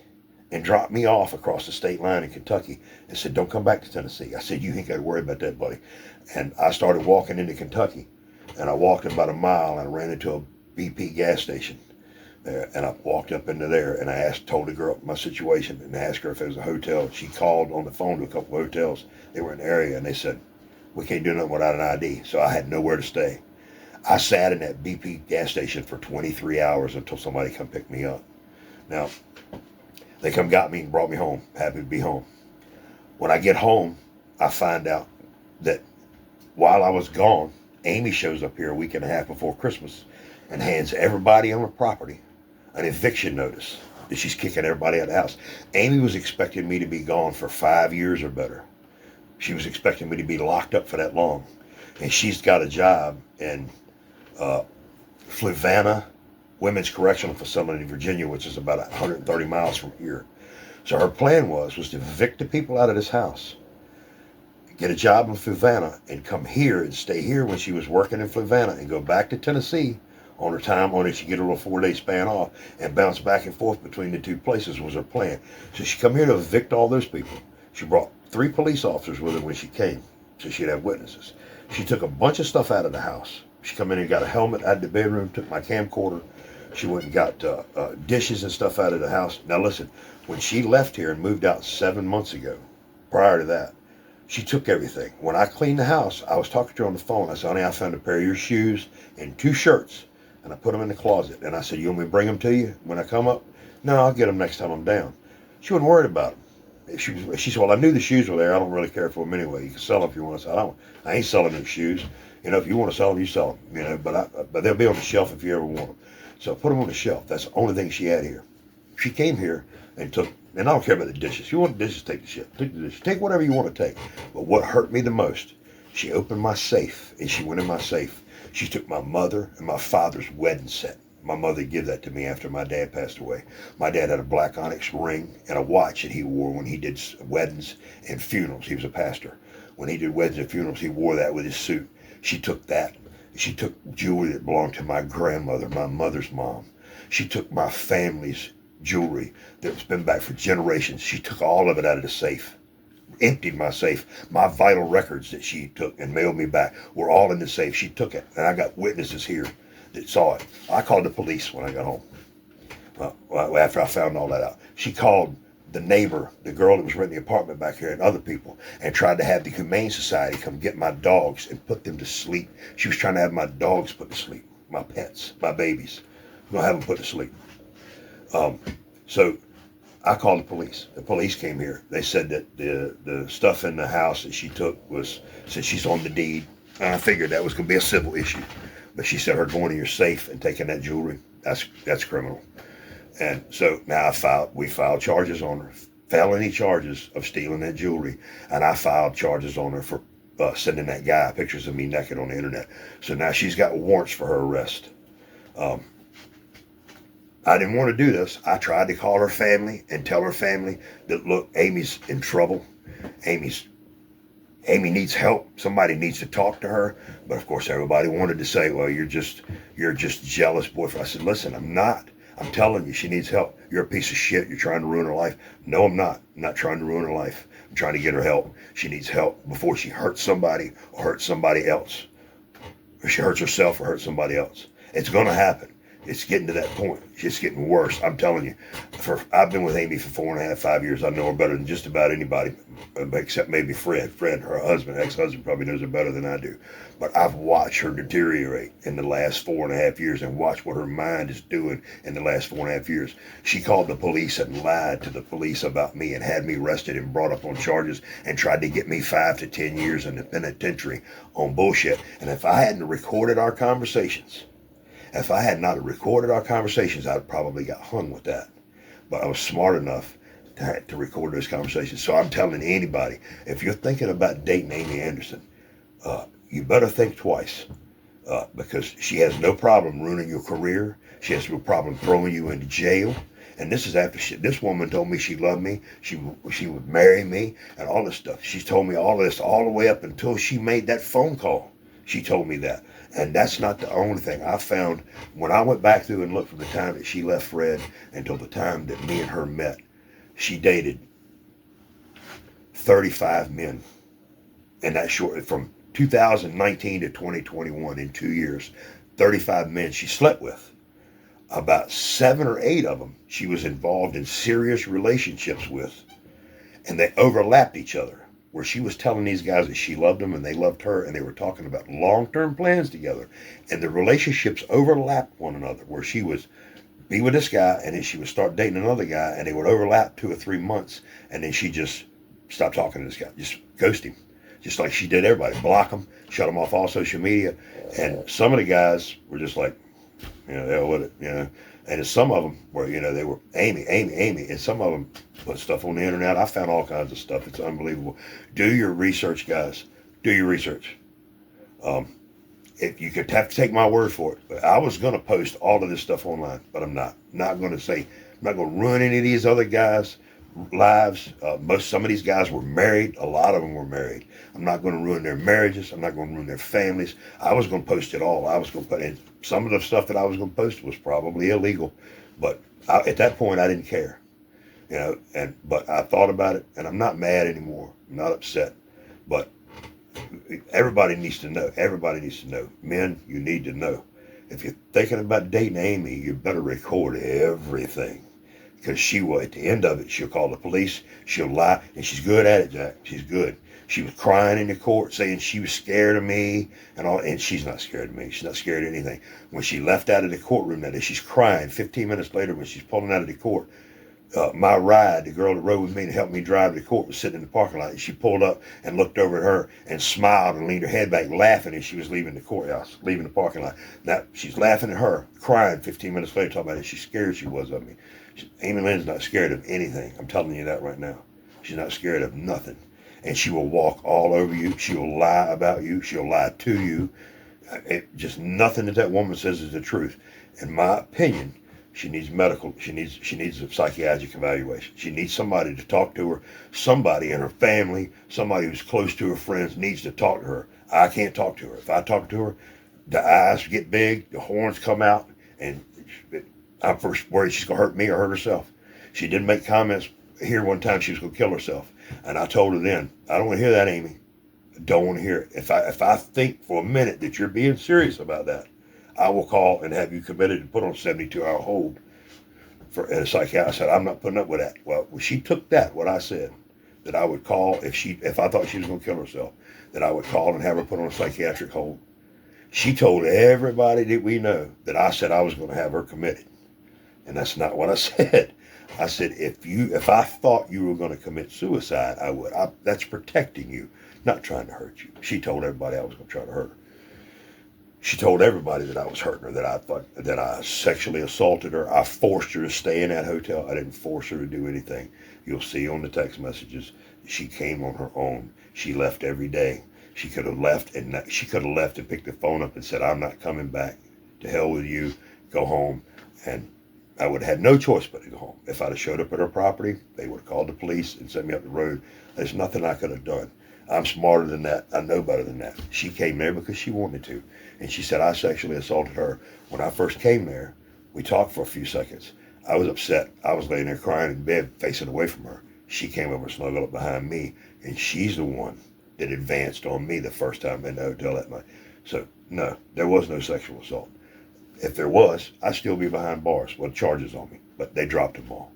and drop me off across the state line in Kentucky and said, "Don't come back to Tennessee." I said, "You ain't got to worry about that, buddy." And I started walking into Kentucky, and I walked about a mile and I ran into a BP gas station there, and I walked up into there and I told the girl my situation and asked her if there was a hotel. She called on the phone to a couple of hotels. They were in the area, and they said, "We can't do nothing without an ID." So I had nowhere to stay. I sat in that BP gas station for 23 hours until somebody come pick me up. Now, they come got me and brought me home. Happy to be home. When I get home, I find out that while I was gone, Amy shows up here a week and a half before Christmas and hands everybody on the property an eviction notice that she's kicking everybody out of the house. Amy was expecting me to be gone for 5 years or better. She was expecting me to be locked up for that long. And she's got a job in Fluvanna Women's Correctional Facility in Virginia, which is about 130 miles from here. So her plan was to evict the people out of this house, get a job in Fluvanna, and come here and stay here when she was working in Fluvanna, and go back to Tennessee on her time on it. She get a little 4-day span off and bounce back and forth between the 2 places was her plan. So she come here to evict all those people. She brought 3 police officers with her when she came, so she'd have witnesses. She took a bunch of stuff out of the house. She come in and got a helmet out of the bedroom, took my camcorder. She went and got dishes and stuff out of the house. Now listen, when she left here and moved out 7 months ago, prior to that, she took everything. When I cleaned the house, I was talking to her on the phone. I said, "Honey, I found a pair of your shoes and 2 shirts, and I put them in the closet." And I said, "You want me to bring them to you when I come up?" "No, I'll get them next time I'm down." She wasn't worried about them. She said, "Well, I knew the shoes were there. I don't really care for them anyway. You can sell them if you want." I said, I ain't selling those shoes. If you want to sell them, you sell them. But they'll be on the shelf if you ever want them. So I put them on the shelf. That's the only thing she had here. She came here and took, and I don't care about the dishes. If you want the dishes, take the shit. Take the dishes. Take whatever you want to take. But what hurt me the most, she opened my safe, and she went in my safe. She took my mother and my father's wedding set. My mother gave that to me after my dad passed away. My dad had a black onyx ring and a watch that he wore when he did weddings and funerals. He was a pastor. When he did weddings and funerals, he wore that with his suit. She took that. She took jewelry that belonged to my grandmother, my mother's mom. She took my family's jewelry that's been back for generations. She took all of it out of the safe, emptied my safe. My vital records that she took and mailed me back were all in the safe. She took it, and I got witnesses here that saw it. I called the police when I got home. After I found all that out, she called the neighbor, the girl that was renting the apartment back here, and other people, and tried to have the Humane Society come get my dogs and put them to sleep. She was trying to have my dogs put to sleep, my pets, my babies. I'm going to have them put to sleep. So I called the police. The police came here. They said that the stuff in the house that she took said she's on the deed. And I figured that was going to be a civil issue. But she said her going to your safe and taking that jewelry, that's criminal. And so now we filed charges on her, felony charges of stealing that jewelry. And I filed charges on her for sending that guy pictures of me naked on the internet. So now she's got warrants for her arrest. I didn't want to do this. I tried to call her family and tell her family that, look, Amy's in trouble. Amy needs help. Somebody needs to talk to her. But of course, everybody wanted to say, well, you're just jealous boyfriend. I said, listen, I'm not. I'm telling you, she needs help. You're a piece of shit. You're trying to ruin her life. No, I'm not. I'm not trying to ruin her life. I'm trying to get her help. She needs help before she hurts somebody or hurts somebody else. Or she hurts herself or hurts somebody else. It's going to happen. It's getting to that point. It's getting worse. I'm telling you. I've been with Amy for 4.5, 5 years. I know her better than just about anybody, except maybe Fred. Fred, her husband, ex-husband, probably knows her better than I do. But I've watched her deteriorate in the last 4.5 years and watched what her mind is doing in the last 4.5 years. She called the police and lied to the police about me and had me arrested and brought up on charges and tried to get me 5 to 10 years in the penitentiary on bullshit. And if I hadn't recorded our conversations If I had not recorded our conversations, I'd probably got hung with that. But I was smart enough to record those conversations. So I'm telling anybody, if you're thinking about dating Amy Anderson, you better think twice. Because she has no problem ruining your career. She has no problem throwing you into jail. And this is after this woman told me she loved me. She would marry me and all this stuff. She's told me all this all the way up until she made that phone call. She told me that. And that's not the only thing. I found when I went back through and looked from the time that she left Fred until the time that me and her met, she dated 35 men. And that short, from 2019 to 2021, in 2 years, 35 men she slept with. About 7 or 8 of them she was involved in serious relationships with. And they overlapped each other, where she was telling these guys that she loved them and they loved her, and they were talking about long-term plans together. And the relationships overlapped one another, where she was be with this guy and then she would start dating another guy, and they would overlap 2 or 3 months, and then she just stopped talking to this guy, just ghost him. Just like she did everybody, block them, shut them off all social media. And some of the guys were just like, the hell with it, And some of them were, they were Amy. And some of them put stuff on the internet. I found all kinds of stuff. It's unbelievable. Do your research, guys. Do your research. If you could have to take my word for it. But I was going to post all of this stuff online, but I'm not. Not going to ruin any of these other guys' lives. Some of these guys were married. A lot of them were married. I'm not going to ruin their marriages. I'm not going to ruin their families. I was going to post it all. I was going to put in some of the stuff that I was going to post was probably illegal, but at that point I didn't care, but I thought about it, and I'm not mad anymore. I'm not upset, but everybody needs to know. Everybody needs to know. Men, you need to know. If you're thinking about dating Amy, you better record everything. Because she will, at the end of it, she'll call the police, she'll lie, and she's good at it, Jack. She's good. She was crying in the court, saying she was scared of me, and she's not scared of me. She's not scared of anything. When she left out of the courtroom that day, she's crying. 15 minutes later, when she's pulling out of the court, my ride, the girl that rode with me to help me drive to the court, was sitting in the parking lot, and she pulled up and looked over at her and smiled and leaned her head back, laughing as she was leaving the courthouse, leaving the parking lot. Now, she's laughing at her, crying 15 minutes later, talking about how scared she was of me. Amy Lynn's not scared of anything. I'm telling you that right now. She's not scared of nothing. And she will walk all over you. She'll lie about you. She'll lie to you. Just nothing that woman says is the truth. In my opinion, she needs medical. She needs a psychiatric evaluation. She needs somebody to talk to her. Somebody in her family, somebody who's close to her friends needs to talk to her. I can't talk to her. If I talk to her, the eyes get big, the horns come out, and I'm first worried she's going to hurt me or hurt herself. She did make comments here one time she was going to kill herself. And I told her then, I don't want to hear that, Amy. I don't want to hear it. If I think for a minute that you're being serious about that, I will call and have you committed to put on a 72-hour hold for a psychiatrist. I said, I'm not putting up with that. Well, she took that, what I said, that I would call if I thought she was going to kill herself, that I would call and have her put on a psychiatric hold. She told everybody that we know that I said I was going to have her committed. And that's not what I said. I said, if I thought you were going to commit suicide, I would. That's protecting you, not trying to hurt you. She told everybody I was going to try to hurt her. She told everybody that I was hurting her, that I sexually assaulted her. I forced her to stay in that hotel. I didn't force her to do anything. You'll see on the text messages, she came on her own. She left every day. She could have left and picked the phone up and said, I'm not coming back. To hell with you. Go home. And I would have had no choice but to go home. If I'd have showed up at her property, they would have called the police and sent me up the road. There's nothing I could have done. I'm smarter than that. I know better than that. She came there because she wanted to. And she said, I sexually assaulted her. When I first came there, we talked for a few seconds. I was upset. I was laying there crying in bed, facing away from her. She came over and snuggled up behind me. And she's the one that advanced on me the first time in the hotel that night. So, no, there was no sexual assault. If there was, I'd still be behind bars with charges on me. But they dropped them all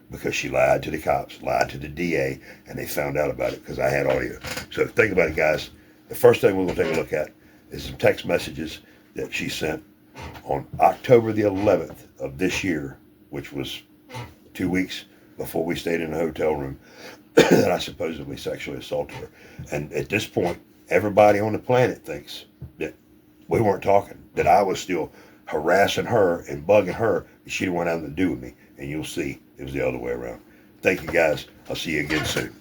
because she lied to the cops, lied to the DA, and they found out about it because I had audio. So think about it, guys. The first thing we're going to take a look at is some text messages that she sent on October the 11th of this year, which was 2 weeks before we stayed in the hotel room, that I supposedly sexually assaulted her. And at this point, everybody on the planet thinks that we weren't talking, that I was still harassing her and bugging her, she didn't want nothing to do with me. And you'll see it was the other way around. Thank you, guys. I'll see you again soon.